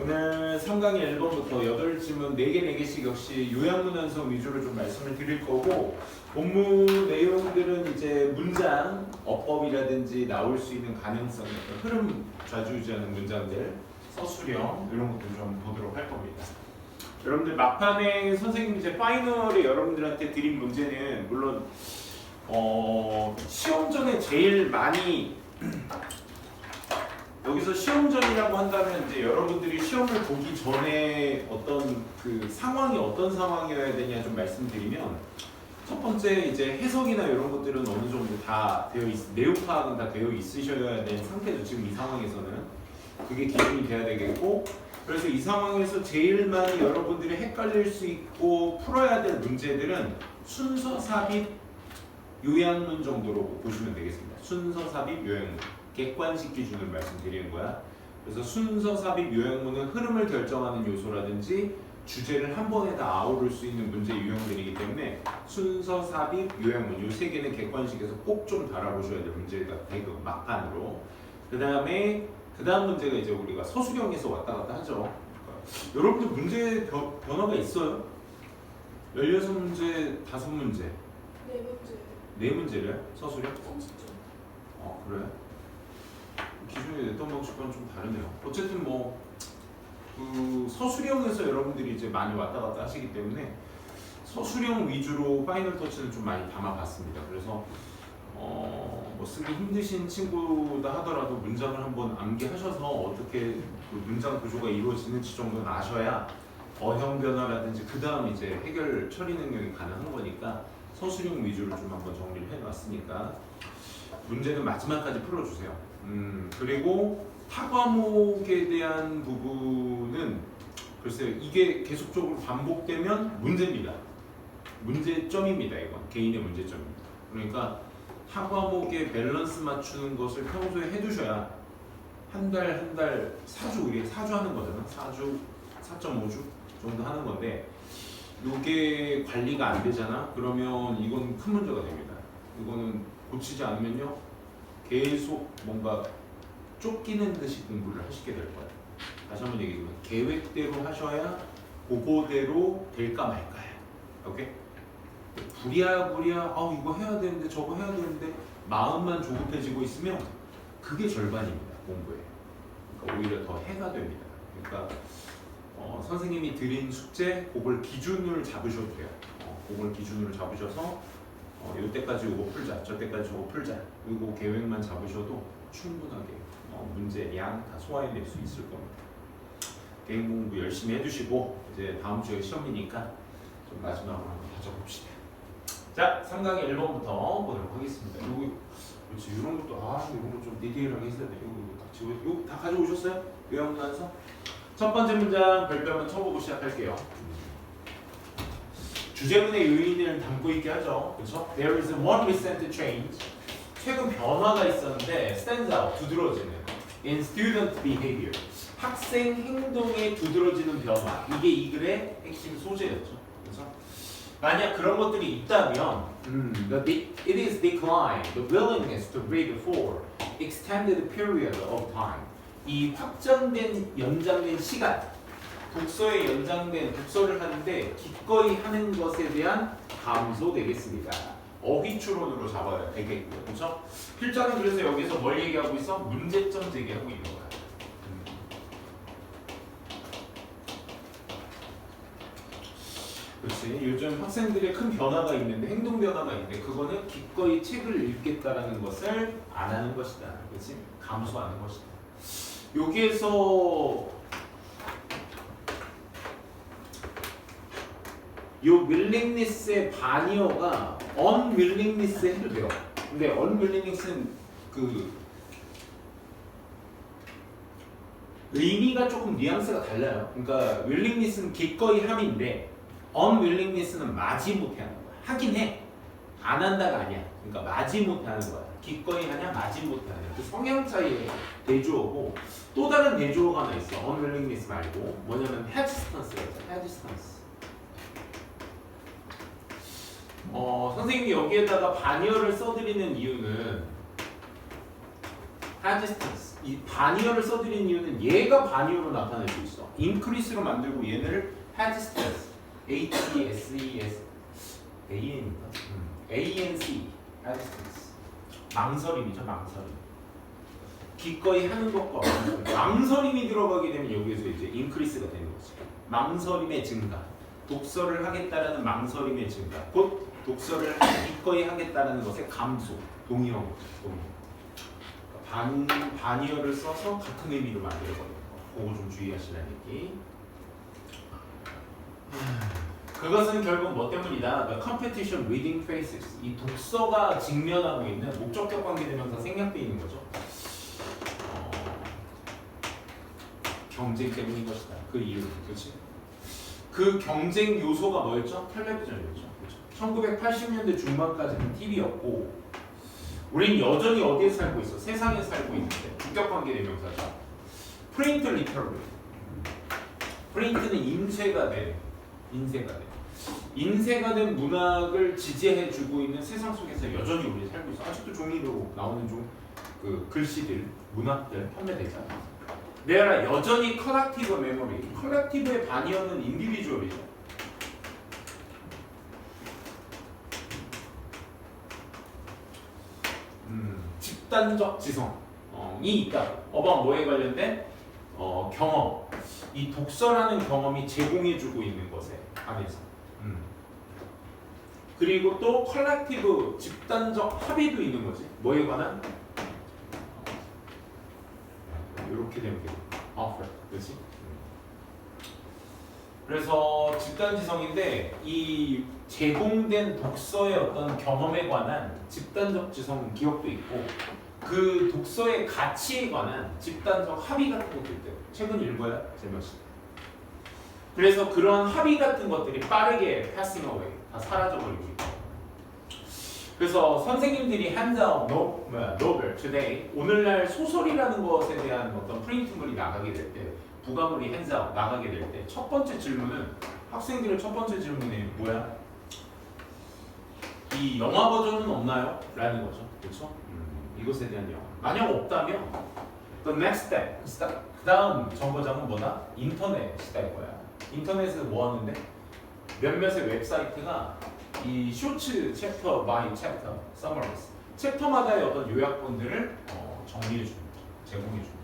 오늘 3강의 1번부터 8질문 4개 4개씩 역시 요약문 완성 위주로 좀 말씀을 드릴 거고, 본문 내용들은 이제 문장, 어법이라든지 나올 수 있는 가능성, 흐름 좌지우지하는 문장들, 서술형 이런 것들 좀 보도록 할 겁니다. 여러분들 막판에 선생님 이제 파이널에 여러분들한테 드린 문제는 물론 시험 전에 제일 많이 여기서 시험 전이라고 한다면 이제 여러분들이 시험을 보기 전에 어떤 그 상황이 어떤 상황이어야 되냐 좀 말씀드리면, 첫 번째 이제 해석이나 이런 것들은 어느 정도 다 되어 내용 파악은 다 되어 있으셔야 되는 상태죠. 지금 이 상황에서는 그게 기준이 돼야 되겠고, 그래서 이 상황에서 제일 많이 여러분들이 헷갈릴 수 있고 풀어야 될 문제들은 순서 삽입 요약문 정도로 보시면 되겠습니다. 순서 삽입 요약문. 객관식 기준을 말씀드리는 거야. 그래서 순서 삽입 요약문은 흐름을 결정하는 요소라든지 주제를 한 번에 다 아우를 수 있는 문제 유형들이기 때문에 순서 삽입 요약문 이 세 개는 객관식에서 꼭 좀 달아보셔야 될 문제가 되고, 막간으로. 그 다음 문제가 이제 우리가 서술형에서 왔다 갔다 하죠. 그러니까 여러분들 문제 변화가 있어요? 16문제 5문제 네 번째 4문제를 서술형? 30점. 그래요? 기존에 냈던 방식과는 좀 다르네요. 어쨌든 뭐 그 서술형에서 여러분들이 이제 많이 왔다 갔다 하시기 때문에 서술형 위주로 파이널 터치는 좀 많이 담아봤습니다. 그래서 뭐 쓰기 힘드신 친구다 하더라도 문장을 한번 암기하셔서 어떻게 그 문장 구조가 이루어지는지 정도는 아셔야 어형 변화라든지 그 다음 이제 해결 처리 능력이 가능한 거니까 서술형 위주로 좀 한번 정리를 해놨으니까 문제는 마지막까지 풀어주세요. 그리고 타과목에 대한 부분은 글쎄요, 이게 계속적으로 반복되면 문제입니다. 문제점입니다. 이건 개인의 문제점입니다. 그러니까 타과목의 밸런스 맞추는 것을 평소에 해두셔야 한 달 사주, 우리 사주 하는 거잖아. 4.5주 정도 하는 건데 이게 관리가 안 되잖아. 그러면 이건 큰 문제가 됩니다. 이거는 고치지 않으면요 계속 뭔가 쫓기는 듯이 공부를 하시게 될 거예요. 다시 한번 얘기해주면 계획대로 하셔야 그거대로 될까 말까요. 오케이? 부랴부랴 이거 해야 되는데 저거 해야 되는데 마음만 조급해지고 있으면 그게 절반입니다. 공부에. 그러니까 오히려 더 해가 됩니다. 그러니까 선생님이 드린 숙제 그걸 기준을 잡으셔도 돼요. 그걸 기준으로 잡으셔서 이때까지 이거 풀자, 저때까지 이거 풀자. 이거 계획만 잡으셔도 충분하게 문제량 다 소화해낼 수 있을 겁니다. 개인 공부 열심히 해주시고 이제 다음 주에 시험이니까 좀 마지막으로 한번 가져봅시다. 자, 3강의 1번부터 보도록 하겠습니다. 요거 그렇지, 이런 것도 이런 거 좀 디테일하게 했어야 돼. 요거 다 가져오셨어요? 외우면서 첫 번째 문장 별표 한번 쳐보고 시작할게요. 주제문의 요인을 담고 있게 하죠. 그렇죠? There is one recent change. 최근 변화가 있었는데 stands out, 두드러지는 in student behavior. 학생 행동에 두드러지는 변화. 이게 이 글의 핵심 소재였죠. 그렇죠? 만약 그런 것들이 있다면 it is decline, the willingness to read for extended period of time. 이 확장된, 연장된 시간, 독서를 하는데 기꺼이 하는 것에 대한 감소 되겠습니다. 어휘추론으로 잡아야 되겠고요. 그렇죠? 필자는 그래서 여기서 뭘 얘기하고 있어? 문제점 제기하고 있는 거야. 그렇지. 요즘 학생들의 큰 변화가 있는데, 행동 변화가 있는데 그거는 기꺼이 책을 읽겠다라는 것을 안 하는 것이다. 그렇지? 감소하는 것이다. 여기에서 요 willingness의 반이어가 unwillingness 해도 돼요. 근데 unwillingness는 그 의미가 조금 뉘앙스가 달라요. 그러니까 willingness는 기꺼이 함인데 unwillingness는 마지못해 하는 거야. 하긴 해. 안 한다가 아니야. 그러니까 마지못해 하는 거야. 기꺼이 하냐 마지못해 하냐. 그 성향 차이의 대조어고 또 다른 대조어가 하나 있어. unwillingness 말고 뭐냐면 hesitance가 있어. hesitance. 선생님이 여기에다가 반의어를 써드리는 이유는 hesitance. 이 반의어를 써드리는 이유는 얘가 반의어로 나타낼 수 있어. increase로 만들고 얘를 hesitance. H-E-S-E-S A-N인가? A-N-C hesitance. 망설임이죠. 망설임. 기꺼이 하는 것과 없는 것. 망설임이 들어가게 되면 여기에서 이제 increase가 되는 거지. 망설임의 증가. 독서를 하겠다라는 망설임의 증가. 곧 독서를 기꺼이 하겠다라는 것의 감소. 동의어. 반의어를 써서 같은 의미로 만들어버리는 거. 그거 좀 주의하시라는 얘기. 그것은 결국 뭐 때문이다? The competition reading faces. 이 독서가 직면하고 있는 목적격 관계대명사 생략되어 있는 거죠. 경쟁 때문인 것이다. 그 이유, 그렇지? 그 경쟁 요소가 뭐였죠? 텔레비전이었죠. 그렇죠? 1980년대 중반까지는 TV였고, 우린 여전히 어디에 살고 있어? 세상에 살고 있는데 주격 관계대명사죠. 프린트 리터러리. 프린트는 인쇄가 된 문학을 지지해주고 있는 세상 속에서 여전히 우리 살고 있어. 아직도 종이로 나오는 그 글씨들, 문학들 판매되잖아. 내가 여전히 컬렉티브 메모리, 컬렉티브의 반이어는 인디비주얼이죠. 집단적 지성이 있다. 어방 뭐에 관련된? 경험. 이 독서라는 경험이 제공해주고 있는 것에 안에서. 그리고 또 컬렉티브 집단적 합의도 있는 거지. 뭐에 관한? 이렇게 되면 되고. 그렇지? 그래서 집단지성인데 이 제공된 독서의 어떤 경험에 관한 집단적 지성 기억도 있고 그 독서의 가치에 관한 집단적 합의 같은 것도 있대요. 책은 읽어야 제맛이다. 그래서 그런 합의 같은 것들이 빠르게 passing away, 다 사라져버리고 있고. 그래서 선생님들이 hands-on novel today, 오늘날 소설이라는 것에 대한 어떤 프린트물이 나가게 될 때, 부가물이 hands-on 나가게 될 때 첫 번째 질문은, 학생들의 첫 번째 질문이 뭐야? 이 영화 버전은 없나요? 라는 거죠. 그렇죠? 이것에 대한 영화. 만약 없다면 the next step, 그 다음 정거장은 뭐다? 인터넷 시대일 거야. 인터넷에서 뭐 하는데? 몇몇의 웹사이트가 이 쇼츠 챕터 바이 챕터 서머리스 챕터마다의 어떤 요약본들을 정리해 줍니다. 제공해 줍니다.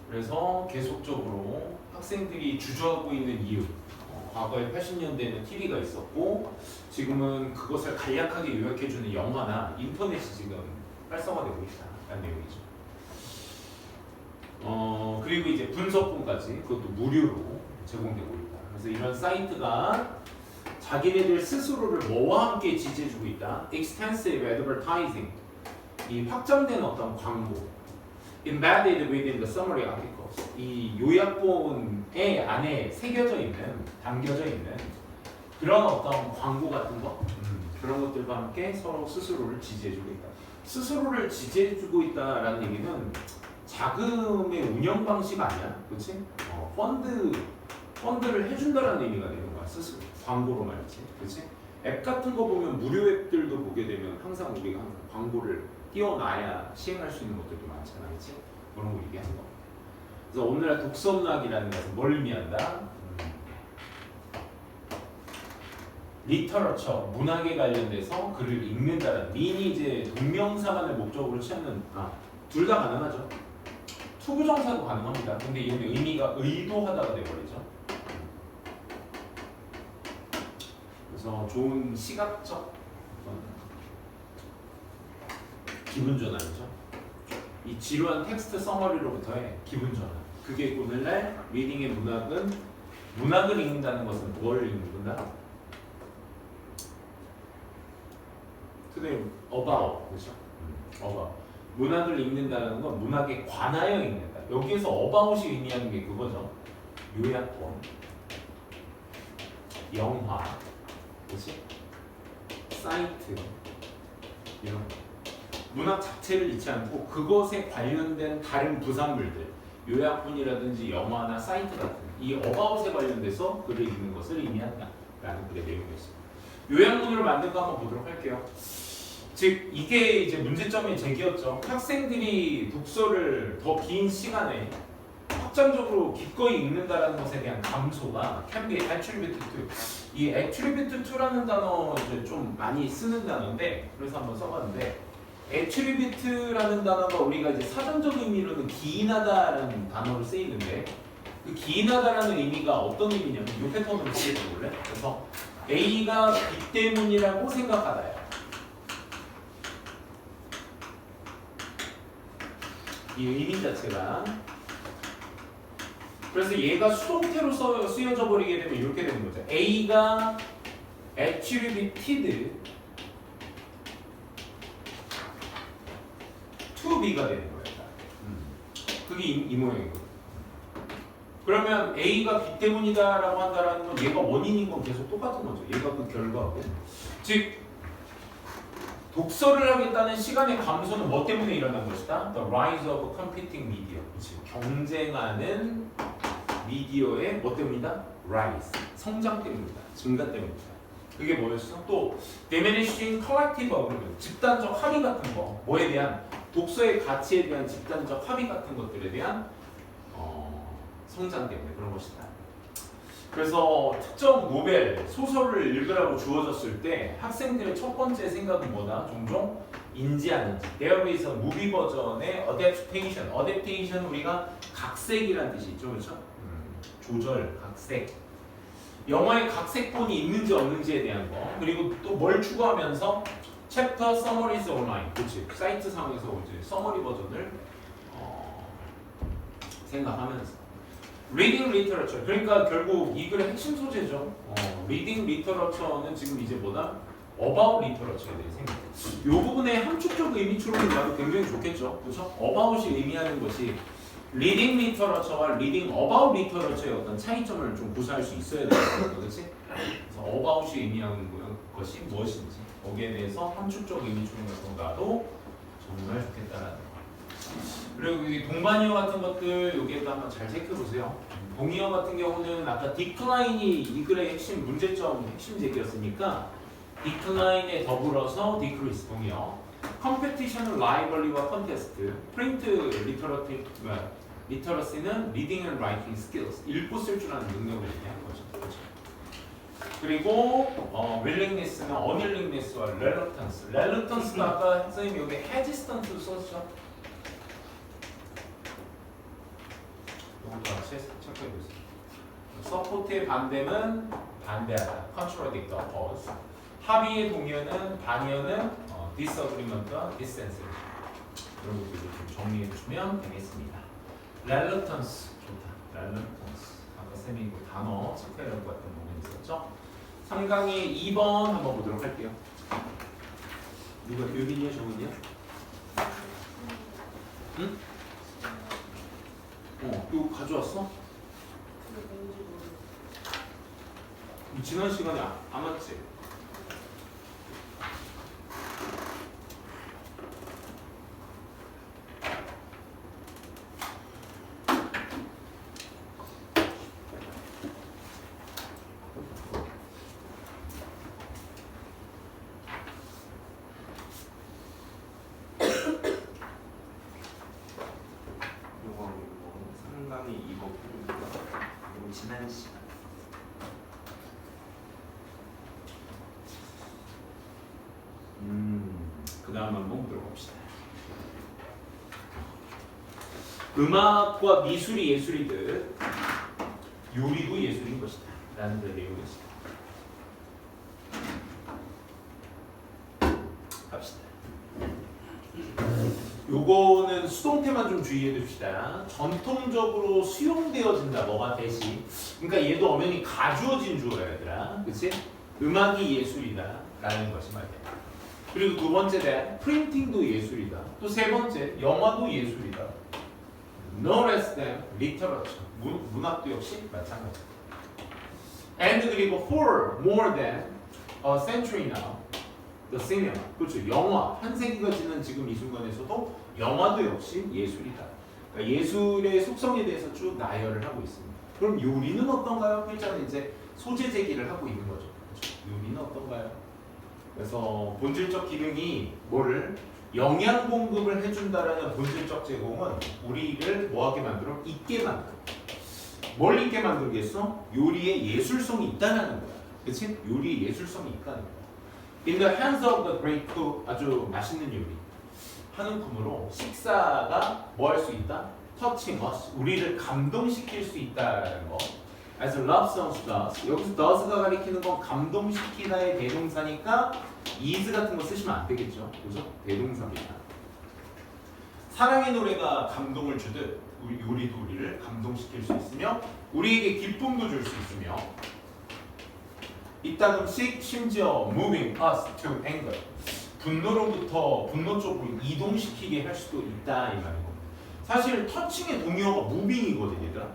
그래서 계속적으로 학생들이 주저하고 있는 이유, 과거에 80년대에는 TV가 있었고 지금은 그것을 간략하게 요약해주는 영화나 인터넷이 지금 활성화되고 있다는 내용이죠. 그리고 이제 분석본까지 그것도 무료로 제공되고 있다. 그래서 이런 사이트가 자기네들 스스로를 뭐와 함께 지지해주고 있다. Extensive advertising, 이 확장된 어떤 광고, embedded within the summary articles, 이 요약본의 안에 새겨져 있는, 담겨져 있는 그런 어떤 광고 같은 거, 그런 것들과 함께 서로 스스로를 지지해주고 있다. 스스로를 지지해주고 있다라는 얘기는 자금의 운영 방식 아니야, 그렇지? 펀드를 해준다라는 의미가 되는 거야, 스스로. 광고로 말이지, 그렇지? 앱 같은 거 보면 무료 앱들도 보게 되면 항상 우리가 항상 광고를 띄워놔야 시행할 수 있는 것들도 많잖아, 그렇지? 그런 거 얘기하는 겁니다. 그래서 오늘날 독서문학이라는 것은 뭘 의미한다? 리터러처, 문학에 관련돼서 글을 읽는다는 민이 이제 동명사만을 목적으로 찾는 둘 다 가능하죠. 투부정사도 가능합니다. 근데 이건 의미가 의도하다가 돼버리죠. 그래서 좋은 시각적 기분 전환이죠. 이 지루한 텍스트 서머리로부터의 기분 전환. 그게 오늘날 리딩의 문학을 읽는다는 것은 뭘 읽는다? 선생님, about, 그렇죠? about. 문학을 읽는다는 건 문학에 관하여 읽는다. 여기에서 about이 의미하는 게 그거죠. 요약본, 영화, 그렇지? 사이트, 이런 거. 문학 자체를 잃지 않고 그것에 관련된 다른 부산물들, 요약본이라든지 영화나 사이트 같은 이 about에 관련돼서 글을 읽는 것을 의미한다라는 글의 내용이었습니다. 요약문으로 만든 거 한번 보도록 할게요. 즉 이게 이제 문제점이 제기였죠. 학생들이 독서를 더 긴 시간에 확장적으로 기꺼이 읽는다라는 것에 대한 감소가 can be attributed to. 이 attributed to라는 단어 이제 좀 많이 쓰는 단어인데 그래서 한번 써봤는데 attribute라는 단어가 우리가 이제 사전적 의미로는 기인하다라는 단어로 쓰이는데 그 기인하다라는 의미가 어떤 의미냐면 이 패턴으로 쓰여볼래? 그래서 A가 B 때문이라고 생각하다요. 이 의미 자체가 그래서 얘가 수동태로 쓰여져 버리게 되면 이렇게 되는 거죠. A가 attributed to B가 되는 거예요. 그게 이 모양이거든요. 그러면 A가 B 때문이다라고 한다라는 건 얘가 원인인 건 계속 똑같은 거죠. 얘가 그 결과고. 즉 독서를 하겠다는 시간의 감소는 뭐 때문에 일어난 것이다? The rise of competing media. 즉 경쟁하는 미디어의 뭐 때문이다? Rise. 성장 때문이다. 증가 때문이다. 그게 뭐였어? 또 diminishing collective agreement. 집단적 합의 같은 거. 뭐에 대한? 독서의 가치에 대한 집단적 합의 같은 것들에 대한 성장 때문에 그런 것이다. 그래서 특정 노벨, 소설을 읽으라고 주어졌을 때 학생들의 첫 번째 생각은 뭐다? 종종 인지하는지. There is a movie 버전의 adaptation. adaptation 우리가 각색이라는 뜻이 있죠, 그렇죠? 조절, 각색. 영화에 각색본이 있는지 없는지에 대한 거. 그리고 또 뭘 추구하면서 챕터 summaries online. 그렇지. 사이트 상에서 이제 서머리 버전을 생각하면서. Reading literature. 그러니까 결국 이 글의 핵심 소재죠. Reading literature는 지금 이제 뭐다? About literature에 대해 생각. 이 부분에 함축적 의미 추론이 나도 굉장히 좋겠죠. 그렇죠? About이 의미하는 것이 Reading literature와 Reading about literature의 어떤 차이점을 좀 구사할 수 있어야 되는 거죠, 그렇지? 그래서 About이 의미하는 것이 무엇인지 거기에 대해서 함축적 의미 추론 같은 거 나도 정말 좋겠다라는 거. 그리고 이 동반이어 같은 것들 여기에도 한번 잘 체크해보세요. 동의어 같은 경우는 아까 decline이 이 글의 핵심 문제점 핵심 제기였으니까 decline에 더불어서 decrease 동의어. competition은 rivalry와 contest. print literacy는 reading and writing skills. 읽고 쓸 줄 아는 능력을 얘기하는 거죠. 그렇죠? 그리고 willingness는 unwillingness와 reluctance. reluctance가 아까 선생님이 여기 hesitance 썼죠. 이것도 같이 체크해보세요. 서포트의 반대는 반대하다. contradict, oppose. 합의의 동의어는 반의어는 disagreement와 dissent. 이런 것들을 좀 정리해 주시면 되겠습니다. reluctance 좋다. reluctance. 아까 쌤이 이거 단어 체크하려고 했던 부분이 있었죠. 3강의 2번 한번 보도록 할게요. 누가 여기냐 정은이야? 응? 이거 가져왔어? 그게 뭔지 모르겠어. 지난 시간에 안 왔지? 이거 상당히 이거 그리고 지난 시간. 그 다음 한번 보도록 합시다. 음악과 미술이 예술이듯 요리도 예술인 것이다 라는 그 내용이었습니다. 갑시다. 요거는 수동태만 좀 주의해 둡시다. 전통적으로 수용되어진다. 뭐가 대신. 그러니까 얘도 엄연히 가주어진 주어야 얘들아. 그치? 음악이 예술이다 라는 것이 말이야. 그리고 두 번째 대 프린팅도 예술이다. 또 세 번째 영화도 예술이다. No less than literature. 문학도 역시 마찬가지. And 그리고 for more than a century now, the cinema. 그렇죠. 영화 한 세기가 지난 지금 이 순간에서도 영화도 역시 예술이다. 그러니까 예술의 속성에 대해서 쭉 나열을 하고 있습니다. 그럼 요리는 어떤가요? 일단은 이제 소재 제기를 하고 있는 거죠. 그렇죠? 요리는 어떤가요? 그래서 본질적 기능이 뭐를 영양 공급을 해준다라는 본질적 제공은 우리를 뭐하게 만들어? 있게 만들어. 뭘 있게 만들겠어? 요리에 예술성이 있다는 거야. 그치? 요리에 예술성이 있다는 거야. In the hands of the great cook, 아주 맛있는 요리. 하는 품으로 식사가 뭐 할 수 있다? Touching us, 우리를 감동시킬 수 있다는 거. As love songs does. 여기서 does가 가리키는 건 감동시키다의 대동사니까 is 같은 거 쓰시면 안 되겠죠. 그죠? 대동사입니다. 사랑의 노래가 감동을 주듯 우리 요리도 우리를 감동시킬 수 있으며 우리에게 기쁨도 줄 수 있으며 이따금씩 심지어 moving us to anger. 분노로부터 분노 쪽으로 이동시키게 할 수도 있다 이 말이고. 사실 터칭의 동의어가 moving이거든 얘들아.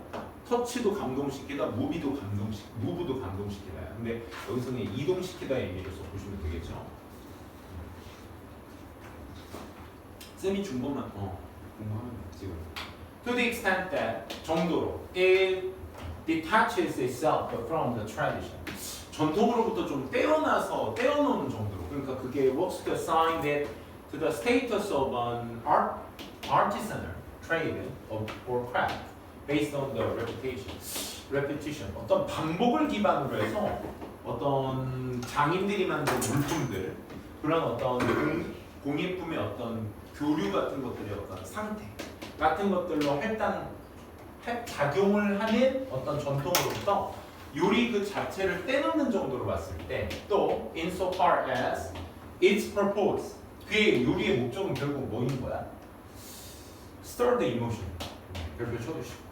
터치도 감동시키다, 무비도 감동시키다. 근데 여기서는 이동시키다의 의미로서 보시면 되겠죠. 쌤이 준 것만 공부하면 돼 지금. To the extent that 정도로 it detaches itself from the tradition. 전통으로부터 좀 떼어놓는 정도로. 그러니까 그게 works to assign that to the status of an artisanal trade or craft. Based on the repetition. 어떤 반복을 기반으로 해서 어떤 장인들이 만든 물품들 그런 어떤 공예품의 어떤 교류 같은 것들의 어떤 상태 같은 것들로 작용을 하는 어떤 전통으로부터 요리 그 자체를 떼놓는 정도로 봤을 때 또 insofar as its purpose 그의 요리의 목적은 결국 뭐인 거야? Stir the emotion. 별표 쳐주시고.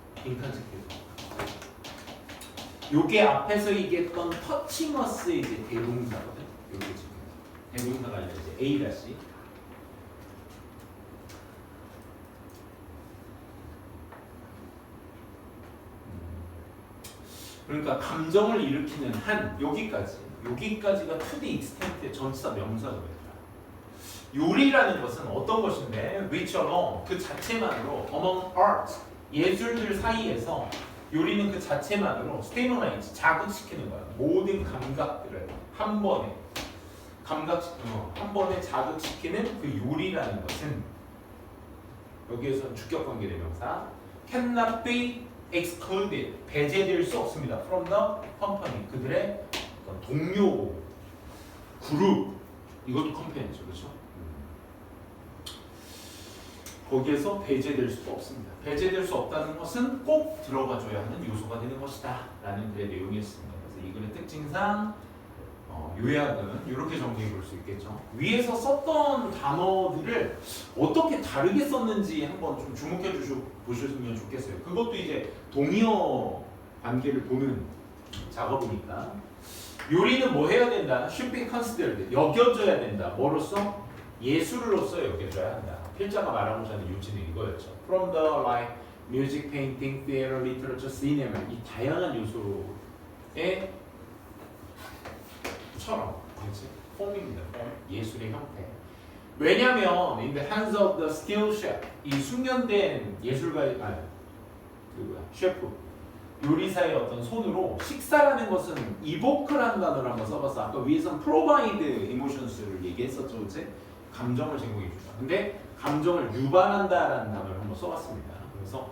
요게 앞에서 얘기했던 터치머스의 이제 대동사거든. 요게 지금 대동사가 아니라 이제 A-. 그러니까 감정을 일으키는 한 여기까지가 to the extent의 전치사 명사거든요. 요리라는 것은 어떤 것인데 which alone 그 자체만으로 among arts 예술들 사이에서 요리는 그 자체만으로 stimulate 자극시키는 거야. 모든 감각들을 한 번에 한 번에 자극시키는 그 요리라는 것은 여기에서 주격관계 대명사 cannot be excluded 배제될 수 없습니다. from the company 그들의 동료 그룹 이것도 컴퍼니죠, 그렇죠? 거기에서 배제될 수가 없습니다. 배제될 수 없다는 것은 꼭 들어가줘야 하는 요소가 되는 것이다 라는 글의 내용이었습니다. 그래서 이 글의 특징상 요약은 이렇게 정리해 볼 수 있겠죠. 위에서 썼던 단어들을 어떻게 다르게 썼는지 한번 좀 주목해 보셨으면 좋겠어요. 그것도 이제 동의어 관계를 보는 작업이니까. 요리는 뭐 해야 된다? Should be considered. 여겨져야 된다. 뭐로서? 예술로서 여겨져야 한다. 필자가 말하고자 하는 요지는 이거였죠. From the like music, painting, theater, literature, cinema 이 다양한 요소의 처럼 그렇지? 폼입니다. 예술의 형태. 왜냐하면 in the hands of the skilled chef 이 숙련된 예술가의 셰프 요리사의 어떤 손으로 식사라는 것은 evoke라는 단어를 한번 써봤어. 아까 위에서는 provide emotions를 얘기했었죠, 그치? 감정을 제공해주다. 근데 감정을 유발한다라는 단어를 한번 써봤습니다. 그래서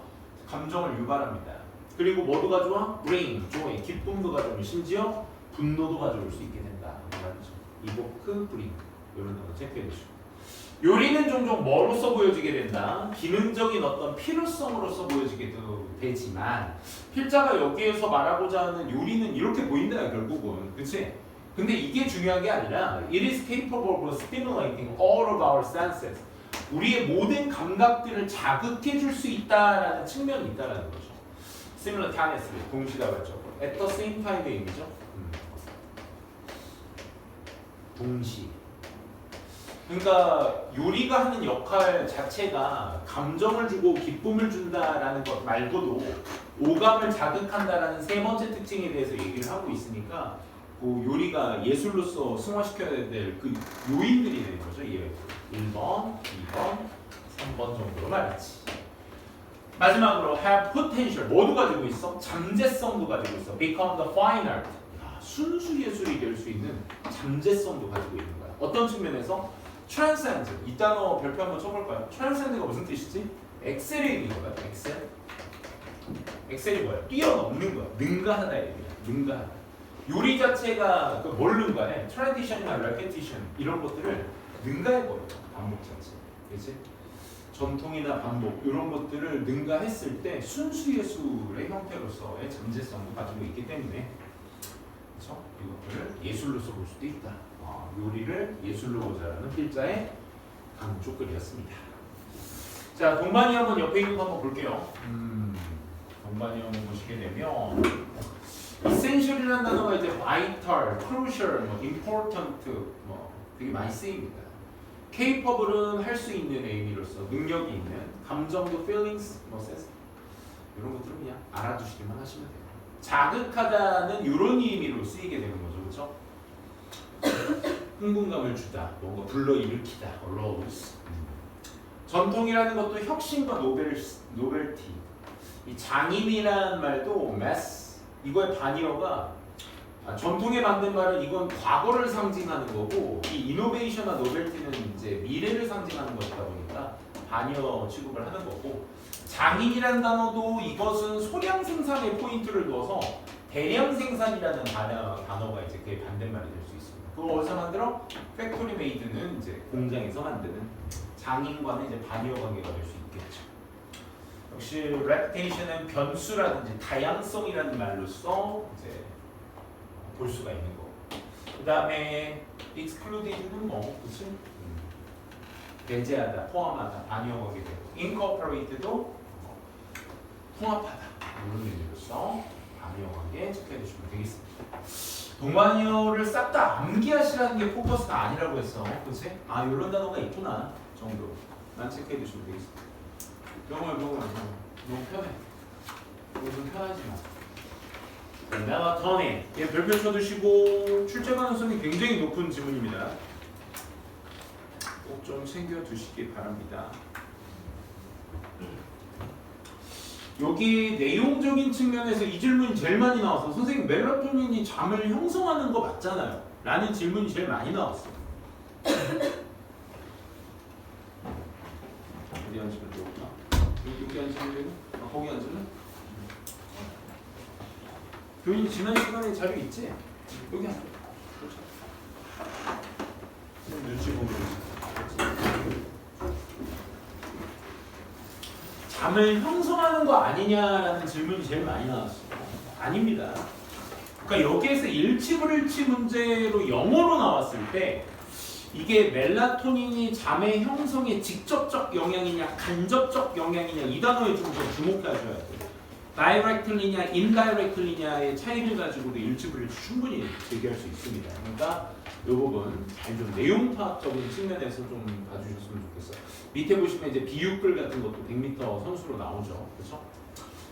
감정을 유발합니다. 그리고 뭐도 가져와? bring, joy, 기쁨도 가져오고 심지어 분노도 가져올 수 있게 된다. 말이죠. evoke, bring 이런 단어 체크해 주시고. 요리는 종종 뭐로서 보여지게 된다? 기능적인 어떤 필요성으로서 보여지게도 되지만 필자가 여기에서 말하고자 하는 요리는 이렇게 보인다 결국은. 그치? 근데 이게 중요한 게 아니라 It is capable of stimulating all of our senses. 우리의 모든 감각들을 자극해 줄 수 있다라는 측면이 있다라는 거죠. simultaneously, 동시다발적으로. At the same time의 의미죠. 동시. 그러니까 요리가 하는 역할 자체가 감정을 주고 기쁨을 준다라는 것 말고도 오감을 자극한다라는 세 번째 특징에 대해서 얘기를 하고 있으니까 그 요리가 예술로서 승화시켜야 될 그 요인들이 되는 거죠. 예. 1번, 2번, 3번 정도로 말했지. 마지막으로 have potential 모두 가지고 있어. 잠재성도 가지고 있어. become the fine art. 순수 예술이 될 수 있는 잠재성도 가지고 있는 거야. 어떤 측면에서? transcend. 이 단어 별표 한번 쳐볼까요? transcend가 무슨 뜻이지? 엑셀에 있는 거야. 엑셀. 엑셀이 뭐야? 뛰어넘는 거야. 능가하다 얘기야. 능가하다. 요리 자체가 뭘 능가해? tradition이나 repetition 이런 것들을 능가해버려. 반복 자체. 그렇지? 전통이나 반복 이런 것들을 능가했을 때 순수 예술의 형태로서의 잠재성도 가지고 있기 때문에 그렇죠? 이것들을 예술로서 볼 수도 있다. 요리를 예술로 보자라는 필자의 강조 글이었습니다. 자, 동반이 한번 옆에 있는 거 한번 볼게요. 동반이 한번 보시게 되면 essential이라는 단어가 이제 vital, crucial, important 뭐 되게 많이 쓰입니다. capable은 할 수 있는 의미로서 능력이 있는 감정도 feelings, 뭐 sense 이런 것들은 그냥 알아두시기만 하시면 돼요. 자극하다는 이런 의미로 쓰이게 되는 거죠, 그렇죠? 흥분감을 주다, 뭔가 불러일으키다, arouse. 전통이라는 것도 혁신과 노벨티. 이 장인이라는 말도 mass. 이거의 반의어가 전통에 맞는 말은 이건 과거를 상징하는 거고 이 이노베이션과 노벨티는 이제 미래를 상징하는 것이다 보니까 반의어 취급을 하는 거고 장인이라는 단어도 이것은 소량 생산에 포인트를 둬서 대량 생산이라는 단어가 이제 그의 반대말이 될 수 있습니다. 그걸 어디서 만들어? 팩토리 메이드는 이제 공장에서 만드는 장인과는 이제 반의어 관계가 될 수 있겠죠. 역시 reputation은 변수라든지 다양성이라는 말로써 이제 볼 수가 있는 거. 그 다음에 excluded는 뭐, 그치? 배제하다, 포함하다, 반의어 관계 되고 incorporated도 통합하다 이런 의미로서 반의어 관계 체크해 주시면 되겠습니다. 동반이어를 싹 다 암기하시라는 게 포커스가 아니라고 했어. 그치? 이런 단어가 있구나 정도. 난 체크해 주시면 되겠습니다. 병원 너무 편해. 좀 편하지 마. 멜라토닌. 예, 별표 쳐두시고 출제 가능성이 굉장히 높은 지문입니다. 꼭 좀 챙겨 두시기 바랍니다. 여기 내용적인 측면에서 이 질문이 제일 많이 나와서 선생님 멜라토닌이 잠을 형성하는 거 맞잖아요 라는 질문이 제일 많이 나왔어요. 어디 앉으면 좋을까? 여기 앉으면 되고? 거기 앉으면? 교인이 지난 시간에 자료 있지? 여기 앉아. 눈치 보고 잠을 형성하는 거 아니냐라는 질문이 제일 많이 나왔어요. 아닙니다. 그러니까 여기에서 일치불일치 문제로 영어로 나왔을 때 이게 멜라토닌이 잠의 형성에 직접적 영향이냐 간접적 영향이냐 이 단어에 좀 더 주목하셔야 돼요. directly냐 indirectly냐의 차이를 가지고도 일치불일치 충분히 얘기할 수 있습니다. 그러니까 이 부분 잘 좀 내용 파악적인 측면에서 좀 봐주셨으면 좋겠어요. 밑에 보시면 이제 비육글 같은 것도 100m 선수로 나오죠. 그렇죠?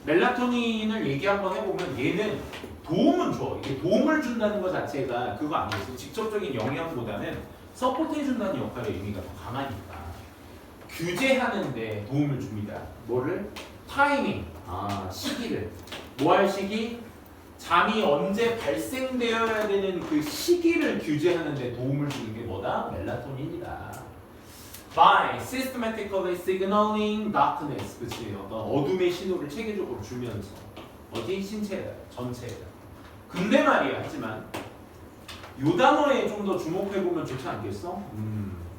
멜라토닌을 얘기 한번 해보면 얘는 도움은 줘. 이게 도움을 준다는 것 자체가 그거 아니겠어요. 직접적인 영향보다는 서포트해준다는 역할의 의미가 더 강하니까 규제하는데 도움을 줍니다. 뭐를? 타이밍, 시기를. 뭐 할 시기? 잠이 언제 발생되어야 되는 그 시기를 규제하는데 도움을 주는 게 뭐다? 멜라토닌이다. By systematically signaling darkness, 그치? 어떤 어둠의 신호를 체계적으로 주면서 어디? 신체에다, 전체에다. 근데 말이야, 하지만 요 단어에 좀 더 주목해보면 좋지 않겠어?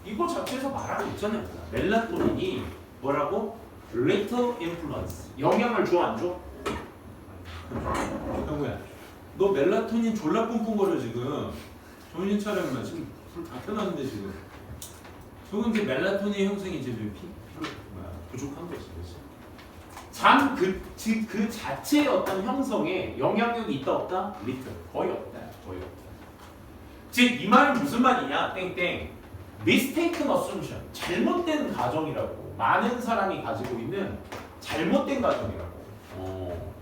이거 자체에서 말하고 있잖아요. 멜라토닌이 뭐라고? Little influence. 영향을 줘, 안 줘? 형우야, 너 멜라토닌 졸라 뿜뿜거려 지금. 정신 차려면 지금 불 다 켜놨는데 지금. 저건 이제 멜라토닌 형성이 이제 부족한 거지, 그렇지? 잠 그 자체의 어떤 형성에 영향력이 있다 없다? Little. 거의 없다. 거의 없다. 즉 이 말은 무슨 말이냐? 땡땡. mistaken assumption. 잘못된 가정이라고. 많은 사람이 가지고 있는 잘못된 가정이라고.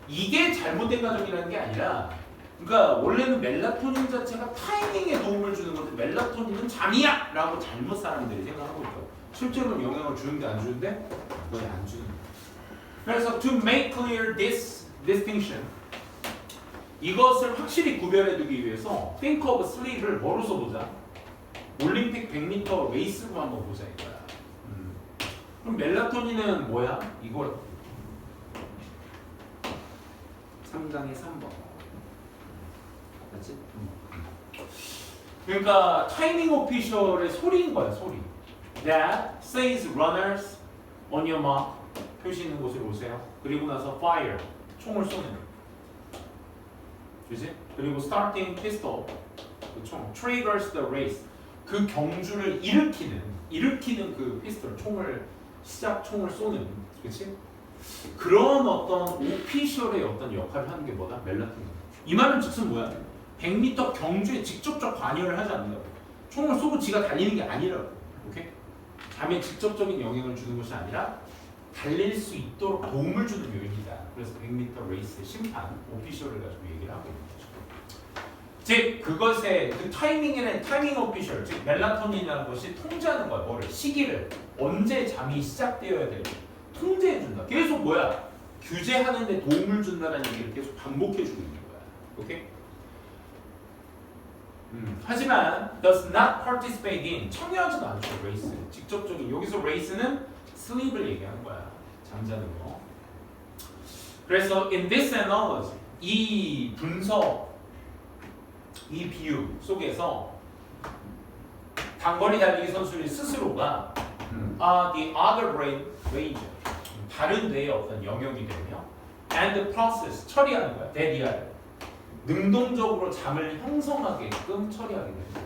이게 잘못된 가정이라는 게 아니라, 그러니까 원래는 멜라토닌 자체가 타이밍에 도움을 주는 건데 멜라토닌은 잠이야! 라고 잘못 사람들이 생각하고 있죠. 실제로는 영향을 주는데 안 주는데? 거의 안 주는 거예요. 그래서 to make clear this distinction, 이것을 확실히 구별해두기 위해서 think of sleep을 뭐로서 보자? 올림픽 100m 레이스로 한번 보자 이거야. 그럼 멜라토닌은 뭐야? 이걸 3강의 3번. 맞지? 그러니까 타이밍 오피셜의 소리인 거야, 소리. That says runners on your mark. 표시 있는 곳으로 오세요. 그리고 나서 fire. 총을 쏘는. 그지? 그리고 starting pistol. 그 총. triggers the race. 그 경주를 일으키는 그 피스톨. 총을 쏘는. 그치? 그런 어떤 오피셜의 어떤 역할을 하는 게 뭐다? 멜라토닌. 이 말은 즉슨 뭐야? 100m 경주에 직접적 관여를 하지 않는다고. 총을 쏘고 지가 달리는 게 아니라고. 오케이? 잠에 직접적인 영향을 주는 것이 아니라 달릴 수 있도록 도움을 주는 요인이다. 그래서 100m 레이스 심판, 오피셜을 가지고 얘기를 하고 있는 거죠. 즉 그것의 그 타이밍 오피셜, 즉 멜라토닌이라는 것이 통제하는 거야. 뭐를? 시기를. 언제 잠이 시작되어야 되는지 통제해준다. 계속 뭐야? 규제하는데 도움을 준다는 얘기를 계속 반복해주고 있는 거야. 오케이? 하지만 does not participate in, 참여하지도 않죠. 레이스. 직접적인, 여기서 레이스는 sleep을 얘기하는 거야. 잠자는 거. 그래서 in this analogy, 이 분석, 이 비유 속에서 단거리 달리기 선수의 스스로가 the other brain range, 다른 뇌의 어떤 영역이 되며 and the process, 처리하는 거야. 대리하는. 능동적으로 잠을 형성하게끔 처리하게 됩니다.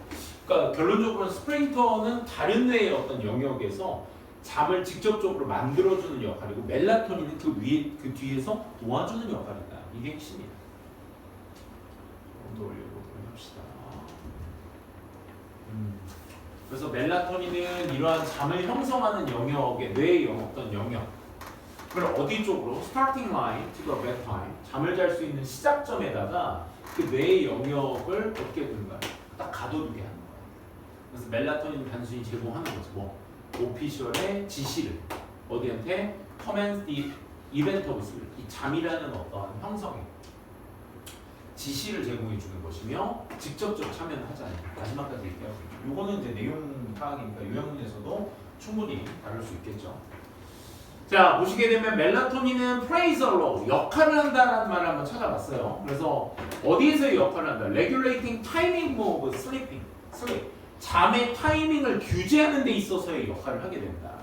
그러니까 결론적으로는 스프린터는 다른 뇌의 어떤 영역에서 잠을 직접적으로 만들어주는 역할이고 멜라토닌은 그 뒤에서 도와주는 역할이다. 이게 핵심이다. 좀 더 올려보도록 합시다. 그래서 멜라토닌은 이러한 잠을 형성하는 영역의 뇌의 어떤 영역, 그걸 어디 쪽으로? starting line to the bedtime, 잠을 잘 수 있는 시작점에다가 그 뇌의 영역을 어떻게 두는가? 딱 가둬두게 하는 거야. 그래서 멜라토닌 단순히 제공하는 거지. 뭐 오피셜의 지시를 어디한테? commence the event of sleep, 이 잠이라는 어떠한 형성에 지시를 제공해 주는 것이며 직접적 참여는 하지 않는다. 마지막까지 얘기하고 있죠. 요거는 이제 내용 파악이니까 요양문에서도 충분히 다룰 수 있겠죠. 자, 보시게 되면 멜라토닌은 plays a role, 역할을 한다라는 말을 한번 찾아봤어요. 그래서 어디에서의 역할을 한다? regulating timing of sleep. 잠의 타이밍을 규제하는 데 있어서의 역할을 하게 된다.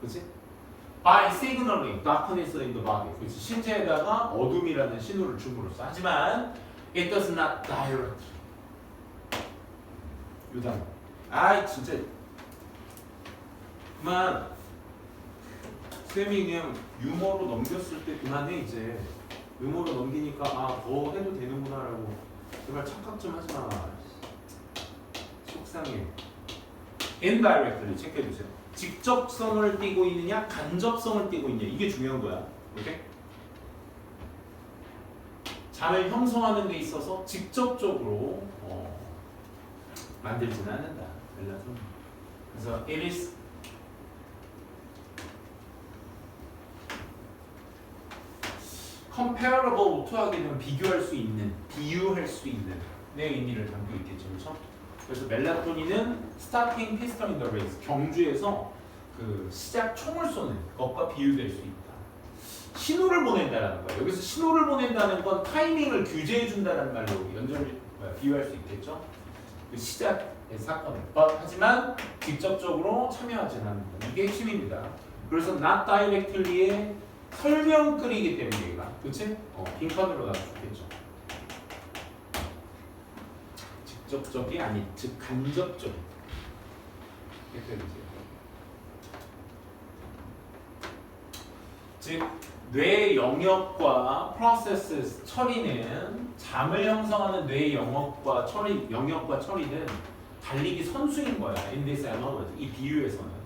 그치? by signaling darkness in the body. 그렇지. 신체에다가 어둠이라는 신호를 줌으로써. 하지만 it does not directly. 요단. 아이 진짜. 그만. 쌤이 그냥 유머로 넘겼을 때 그만해 이제. 유머로 넘기니까 아 더 해도 되는구나라고. 제발 착각 좀 하지 마. 속상해. indirectly 체크해주세요. 직접성을 띠고 있느냐, 간접성을 띠고 있느냐 이게 중요한 거야. 오케이? 잠을 형성하는 데 있어서 직접적으로 만들지는 않는다. 멜라토닌. 그래서 it is comparable to 하게 되면 비교할 수 있는, 비유할 수 있는 내 의미를 담고 있겠죠, 그렇죠? 그래서 멜라토닌은 starting pistol in the race, 경주에서 그 시작 총을 쏘는 것과 비유될 수 있다. 신호를 보낸다라는 거야. 여기서 신호를 보낸다는 건 타이밍을 규제해 준다라는 말로 비유할 수 있겠죠. 그 시작의 사건을. 하지만 직접적으로 참여하지는 않는다. 이게 핵심입니다. 그래서 not directly의 설명글이기 때문에 얘가, 그렇지? 빈칸으로 나도 좋겠죠. 직접적이 아닌, 즉 간접적. 즉 뇌 영역과 프로세스 처리는 잠을 형성하는 뇌 영역과 처리는 달리기 선수인 거야. In this analogy, 이 비유에서는.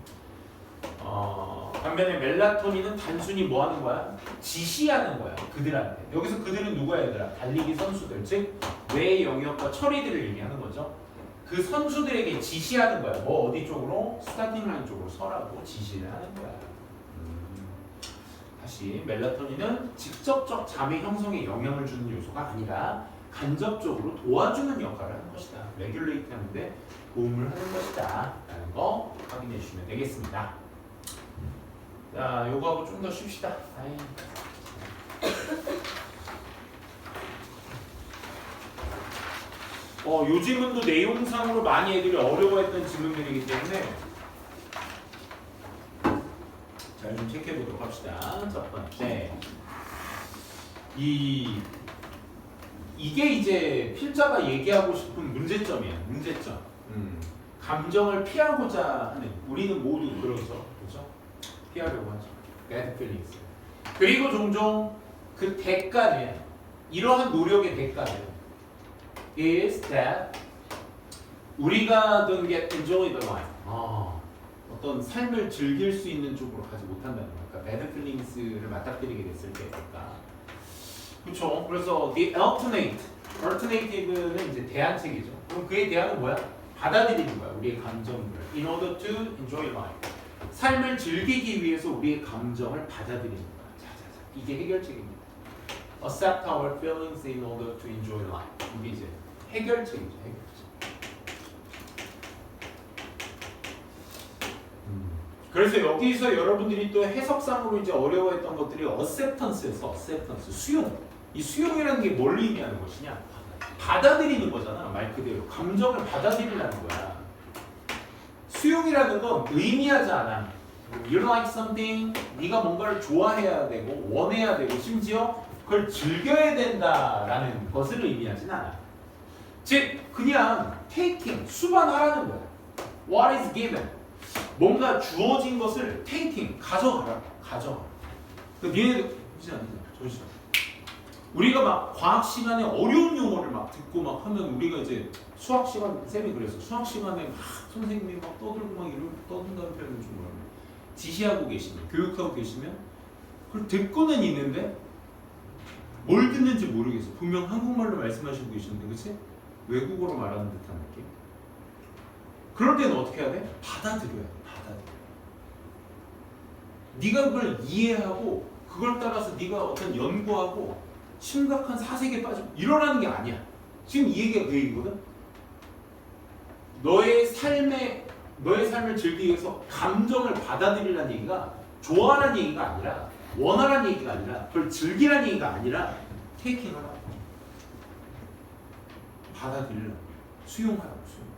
반면에 멜라토닌은 단순히 뭐 하는 거야? 지시하는 거야. 그들한테. 여기서 그들은 누구야 얘들아? 달리기 선수들. 즉 뇌 영역과 처리들을 얘기하는 거죠. 그 선수들에게 지시하는 거야. 뭐 어디 쪽으로? 스타팅 라인 쪽으로 서라고 지시를 하는 거야. 다시 멜라토닌은 직접적 잠의 형성에 영향을 주는 요소가 아니라 간접적으로 도와주는 역할을 하는 것이다. 레귤레이트 하는데 도움을 하는 것이다. 라는 거 확인해 주시면 되겠습니다. 자, 요거하고 좀 더 쉽시다. 요 질문도 내용상으로 많이 애들이 어려워했던 질문들이기 때문에 잘 좀 체크해 보도록 합시다. 첫 번째, 이게 이제 필자가 얘기하고 싶은 문제점이에요. 문제점. 감정을 피하고자 하는, 우리는 모두 그러죠, 그렇죠? 피하려고 하죠. bad feelings. 그리고 종종 그 대가는, 이러한 노력의 대가는 is that 우리가 don't get enjoy the life. 어떤 삶을 즐길 수 있는 쪽으로 가지 못한다는 거니까 그러니까 bad feelings를 맞닥뜨리게 됐을 때니까. 그렇죠. 그래서 the alternative는 이제 대안책이죠. 그럼 그의 대안은 뭐야? 받아들이는 거야. 우리의 감정을. In order to enjoy life. 삶을 즐기기 위해서 우리의 감정을 받아들이는 거야. 자자자. 이게 해결책입니다. Accept our feelings in order to enjoy life. 이게 이제 해결책이죠. 해결책. 그래서 여기서 여러분들이 또 해석상으로 이제 어려워했던 것들이 acceptance에서 acceptance, 수용. 이 수용이라는 게 뭘 의미하는 것이냐? 받아들이는 거잖아. 말 그대로 감정을 받아들이라는 거야. 수용이라는 건 의미하지 않아. You like something, 네가 뭔가를 좋아해야 되고 원해야 되고 심지어 그걸 즐겨야 된다라는 것을 의미하진 않아. 즉 그냥 taking, 수반하라는 거야. What is given? 뭔가 주어진 것을 taking, 가져가라. 가져가. 니네들 보지 않냐? 잠시만. 우리가 막 과학 시간에 어려운 용어를 막 듣고 막 하면 우리가 이제 수학 시간, 쌤이 그랬어. 수학 시간에 막 선생님이 막 떠들고 막 이러고 떠든다는 표현을 좀 뭐라고 해. 지시하고 계시면, 교육하고 계시면 그걸 듣고는 있는데 뭘 듣는지 모르겠어. 분명 한국말로 말씀하시고 계시는데, 그렇지? 외국어로 말하는 듯한 느낌. 그럴 때는 어떻게 해야 돼? 받아들여야 돼. 받아들여. 네가 그걸 이해하고 그걸 따라서 네가 어떤 연구하고 심각한 사색에 빠지고 이러라는 게 아니야. 지금 이 얘기가 그 얘기거든. 너의 삶을 즐기기 위해서 감정을 받아들이라는 얘기가 좋아하는 얘기가 아니라, 원하라는 얘기가 아니라, 그걸 즐기라는 얘기가 아니라 테이킹하라. 받아들이라. 수용하라고. 수용.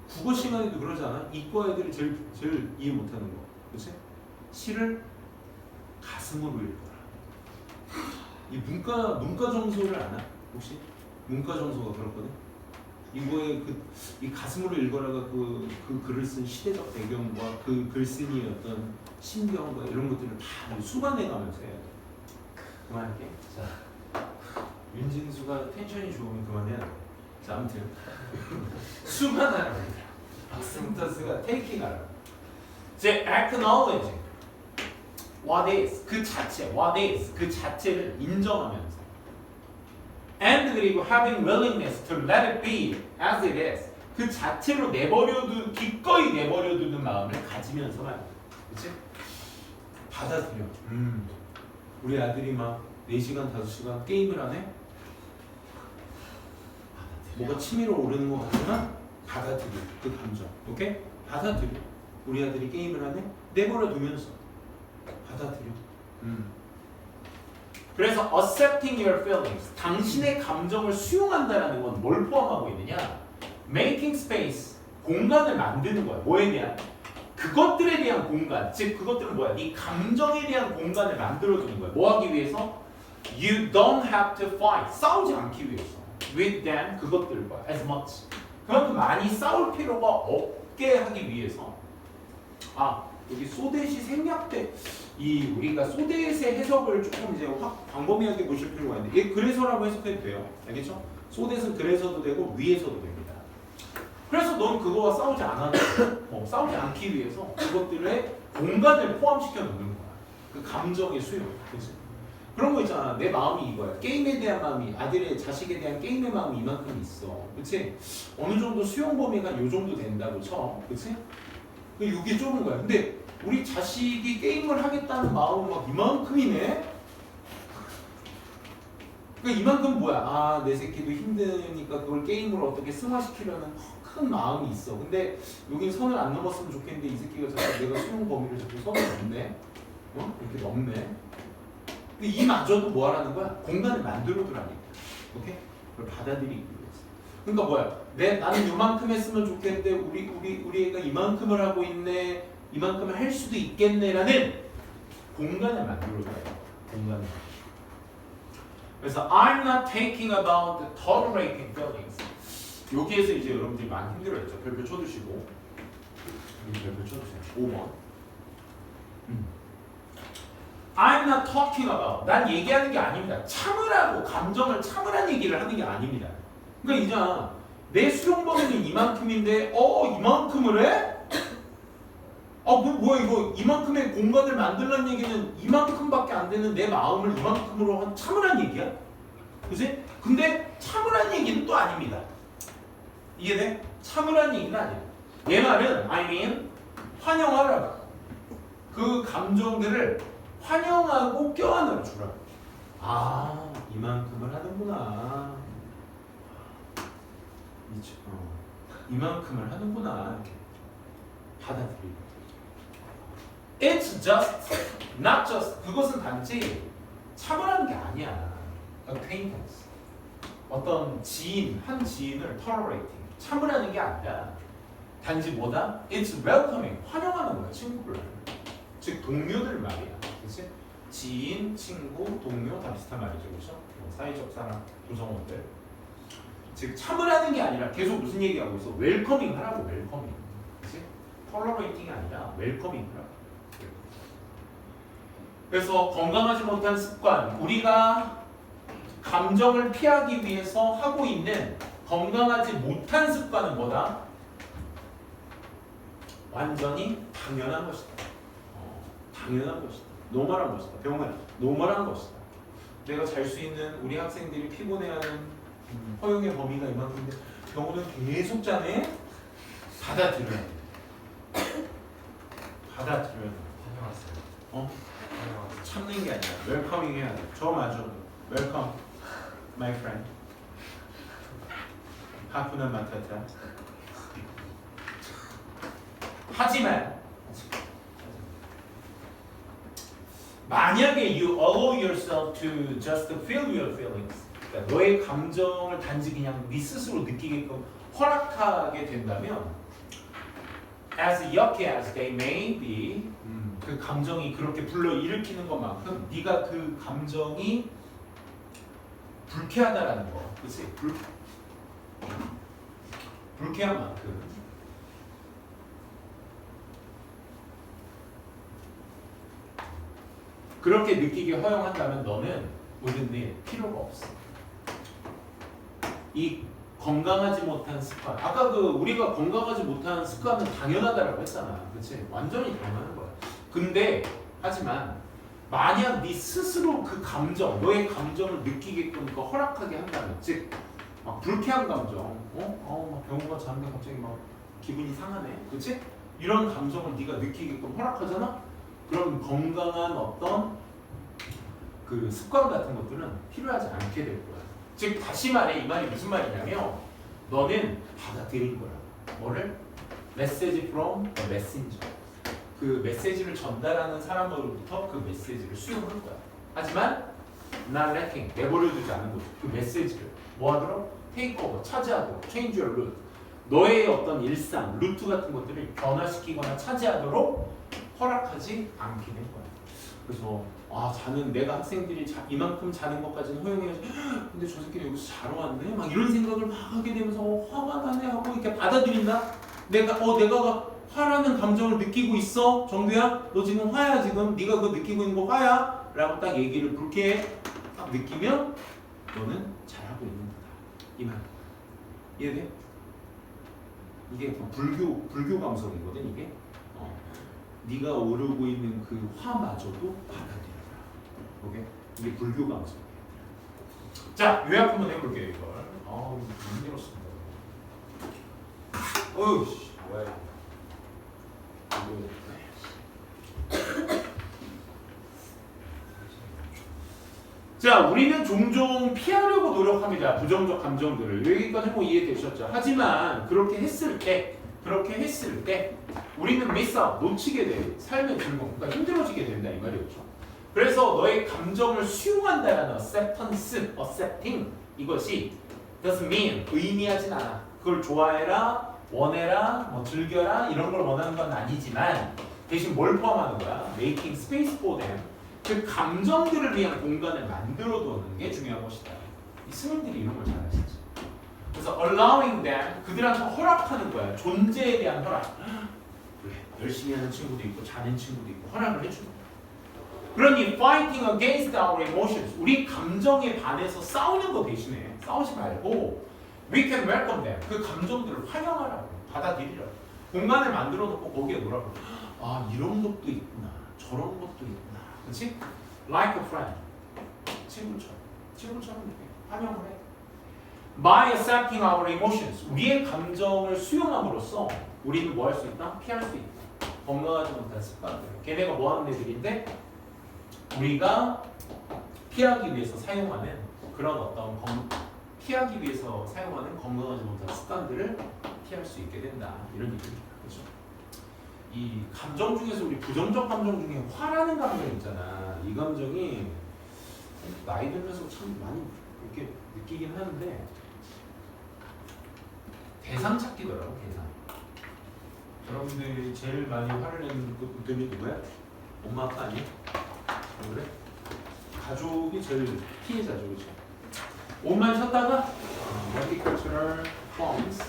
국어 시간에도 그러지 않아? 이과 애들이 제일 이해 못하는 거. 그렇지? 시를 가슴으로 읽어라. 이 문과 정서를 아나? 혹시 문과 정서가 그렇거든. 이거에 이 가슴으로 읽어라가 그 글을 쓴 시대적 배경과 그 글쓴이의 어떤 신경과 이런 것들을 다 수반해가면서 해야 돼. 그만할게. 자, 윤진수가 텐션이 좋으면 그만해야 돼. 자, 아무튼 수반하라. 박승터스가 테이킹하라. 이제 acknowledging what is 그 자체, what is 그 자체를 인정하면서, and 그리고 having willingness to let it be as it is 그 자체로 기꺼이 내버려두는 마음을 가지면서 말이야. 그렇지? 받아들여. 우리 아들이 막 4시간, 5시간 게임을 하네? 뭐가 치밀어 오르는 것 같지만 받아들여. 그 감정. 오케이? 받아들여. 우리 아들이 게임을 하네? 내버려 두면서 받아들여. 그래서 accepting your feelings, 당신의 감정을 수용한다라는 건 뭘 포함하고 있느냐? making space, 공간을 만드는 거야. 뭐에 대한? 그것들에 대한 공간. 즉 그것들은 뭐야? 네 감정에 대한 공간을 만들어주는 거야. 뭐 하기 위해서? You don't have to fight, 싸우지 않기 위해서. with them, 그것들과 as much. 그만큼 많이 싸울 필요가 없게 하기 위해서. 아, 여기 소댓이 생략돼. 우리가 소댓의 해석을 조금 이제 광범위하게 보실 필요가 있는데, 이게 그래서라고 해석해도 돼요. 알겠죠? 소댓은 그래서도 되고 위에서도 됩니다. 그래서 넌 그거와 싸우지 않아도 싸우지 않기 위해서 그것들의 공간을 포함시켜 놓는 거야. 그 감정의 수용. 그치? 그런 거 있잖아. 내 마음이 이거야. 게임에 대한 마음이, 아들의 자식에 대한 게임의 마음이 이만큼 있어. 그치? 어느 정도 수용 범위가 요 정도 된다고 쳐. 그치? 이게 좁은 거야. 근데 우리 자식이 게임을 하겠다는 마음은 막 이만큼이네? 그러니까 이만큼 뭐야? 아, 내 새끼도 힘드니까 그걸 게임으로 어떻게 승화시키려는 큰 마음이 있어. 근데 여긴 선을 안 넘었으면 좋겠는데 이 새끼가 자꾸 내가 수용 범위를 자꾸 선을 넘네? 이렇게 넘네? 근데 이마저도 뭐 하라는 거야? 공간을 만들어두라니까. 오케이? 그걸 받아들이기 위해서. 그러니까 뭐야? 나는 이만큼 했으면 좋겠는데 우리 애가 이만큼을 하고 있네. 이만큼을 할 수도 있겠네라는 공간을 만들어줘요. 공간을. 그래서 I'm not taking about tolerating feelings. 여기에서 이제 여러분들이 많이 힘들어했죠. 별표 쳐두시고. 별표 쳐주세요. 5번. I'm not talking about. 난 얘기하는 게 아닙니다. 참으라고 감정을 참으란 얘기를 하는 게 아닙니다. 그러니까 이잖아. 내 수용 범위는 이만큼인데 이만큼을 해? 뭐야 이거 이만큼의 공간을 만들라는 얘기는 이만큼밖에 안 되는 내 마음을 이만큼으로 참으란 얘기야? 그치? 근데 참으란 얘기는 또 아닙니다. 이해돼? 참으란 얘기는 아니야. 얘 말은 I mean 환영하라. 그 감정들을 환영하고 껴안아 주라. 아, 이만큼을 하는구나. 이만큼을 하는구나. 이렇게 받아들이고. It's just, not just. 그것은 단지 참으라는 게 아니야. Acquaintance. 어떤 한 지인을 tolerating. 참으라는 게 아니라 단지 뭐다? It's welcoming. 환영하는 거야, 친구를. 즉 동료들 말이야. 그치? 지인, 친구, 동료 다 비슷한 말이죠. 그렇죠? 사회적 사람, 구성원들. 즉 참으라는 게 아니라 계속 무슨 얘기하고 있어? 웰커밍 하라고. 웰커밍. 그치? 톨러레이팅이 아니라 웰커밍 하라고. 그래서 건강하지 못한 습관, 우리가 감정을 피하기 위해서 하고 있는 건강하지 못한 습관은 뭐다? 완전히 당연한 것이다. 당연한 것이다. 노멀한 것이다. 병원 노멀한 것이다. 내가 잘 수 있는 우리 학생들이 피곤해하는 허용의 범위가 이만큼인데 병원은 계속 자네? 받아들여야 돼. 받아들여야 돼. 다녀왔어요. 참는 게 아니라 웰커밍 해야 돼. 저 맞아. 웰컴, my friend. 하쿠나 마타타. 하지만 만약에 you allow yourself to just feel your feelings, 그러니까 너의 감정을 단지 그냥 네 스스로 느끼게끔 허락하게 된다면, as yucky as they may be, 그 감정이 그렇게 불러일으키는 것만큼 네가 그 감정이 불쾌하다라는 거, 그치? 불쾌한 만큼 그렇게 느끼게 허용한다면 너는 우리는 필요가 없어. 이 건강하지 못한 습관. 아까 그 우리가 건강하지 못한 습관은 당연하다라고 했잖아. 그치? 완전히 당연한 거야. 근데 하지만 만약 네 스스로 그 감정, 너의 감정을 느끼게끔 그 허락하게 한다면, 즉 막 불쾌한 감정, 막 병원 가서 자는데 갑자기 막 기분이 상하네, 그치? 이런 감정을 네가 느끼게끔 허락하잖아. 그럼 건강한 어떤 그 습관 같은 것들은 필요하지 않게 될 거야. 즉 다시 말해, 이 말이 무슨 말이냐면 너는 받아들인 거야. 뭐를? 메시지 from the messenger. 그 메시지를 전달하는 사람으로부터 그 메시지를 수용할 거야. 하지만 not letting, 내버려두지 않는 거지. 그 메시지를 뭐 하도록? take over, 차지하도록, change your route. 너의 어떤 일상, 루트 같은 것들을 변화시키거나 차지하도록 허락하지 않게 된 거야. 그래서 내가 학생들이 이만큼 자는 것까지는 허용해야지. 근데 저 새끼는 여기서 자러 왔네? 막 이런 생각을 막 하게 되면서 화가 나네 하고 이렇게 받아들인다? 내가 화라는 감정을 느끼고 있어? 정규야? 너 지금 화야 지금? 네가 그거 느끼고 있는 거 화야? 라고 딱 얘기를 그렇게 딱 느끼면 너는 잘하고 있는 거다. 이 말. 이해돼? 이게 불교 감성이거든 이게. 네가 오르고 있는 그 화마저도 받아들여라. 오케이? 이게 불교 감성이야. 자, 요약 한번 해볼게요 이걸. 이거 힘들었습니다. 어우씨, 뭐야 이거. 자, 우리는 종종 피하려고 노력합니다. 부정적 감정들을. 여기까지 뭐 이해되셨죠? 하지만 그렇게 했을 때 우리는 놓치게 돼. 삶의 즐거움, 그러니까 힘들어지게 된다 이 말이었죠. 그래서 너의 감정을 수용한다라는 accepting 이것이 doesn't mean 의미하진 않아. 그걸 좋아해라, 원해라, 뭐 즐겨라 이런 걸 원하는 건 아니지만 대신 뭘 포함하는 거야? making space for them. 그 감정들을 위한 공간을 만들어두는 게 중요한 것이다. 이 스님들이 이런 걸 잘 아시지. 그래서 allowing them, 그들한테 허락하는 거야. 존재에 대한 허락. 그래, 열심히 하는 친구도 있고 자는 친구도 있고 허락을 해주는 거야. 그러니 fighting against our emotions, 우리 감정에 반해서 싸우는 거 대신에 싸우지 말고 we can welcome them, 그 감정들을 환영하라고, 받아들이라고. 공간을 만들어 놓고 거기에 놓으라고. 이런 것도 있구나, 저런 것도 있구나. 그렇지? Like a friend, 친구처럼 이렇게 환영을 해. By accepting our emotions, 우리의 감정을 수용함으로써 우리는 뭐 할 수 있다? 피할 수 있다. 건강하지 못한 습관들. 걔네가 뭐 하는 애들인데 우리가 피하기 위해서 사용하는 건강하지 못한 습관들을 피할 수 있게 된다. 이런 얘기입니다. 그렇죠? 이 감정 중에서 우리 부정적 감정 중에 화라는 감정 있잖아. 이 감정이 나이 들면서 참 많이 이렇게 느끼긴 하는데 대상 찾기더라고. 대상. 여러분들이 제일 많이 화를 내는 분들이 누구야? 엄마 아빠 아니야? 그래? 가족이 제일 피해자죠, 그렇죠? 옷만 셨다가 multicultural forms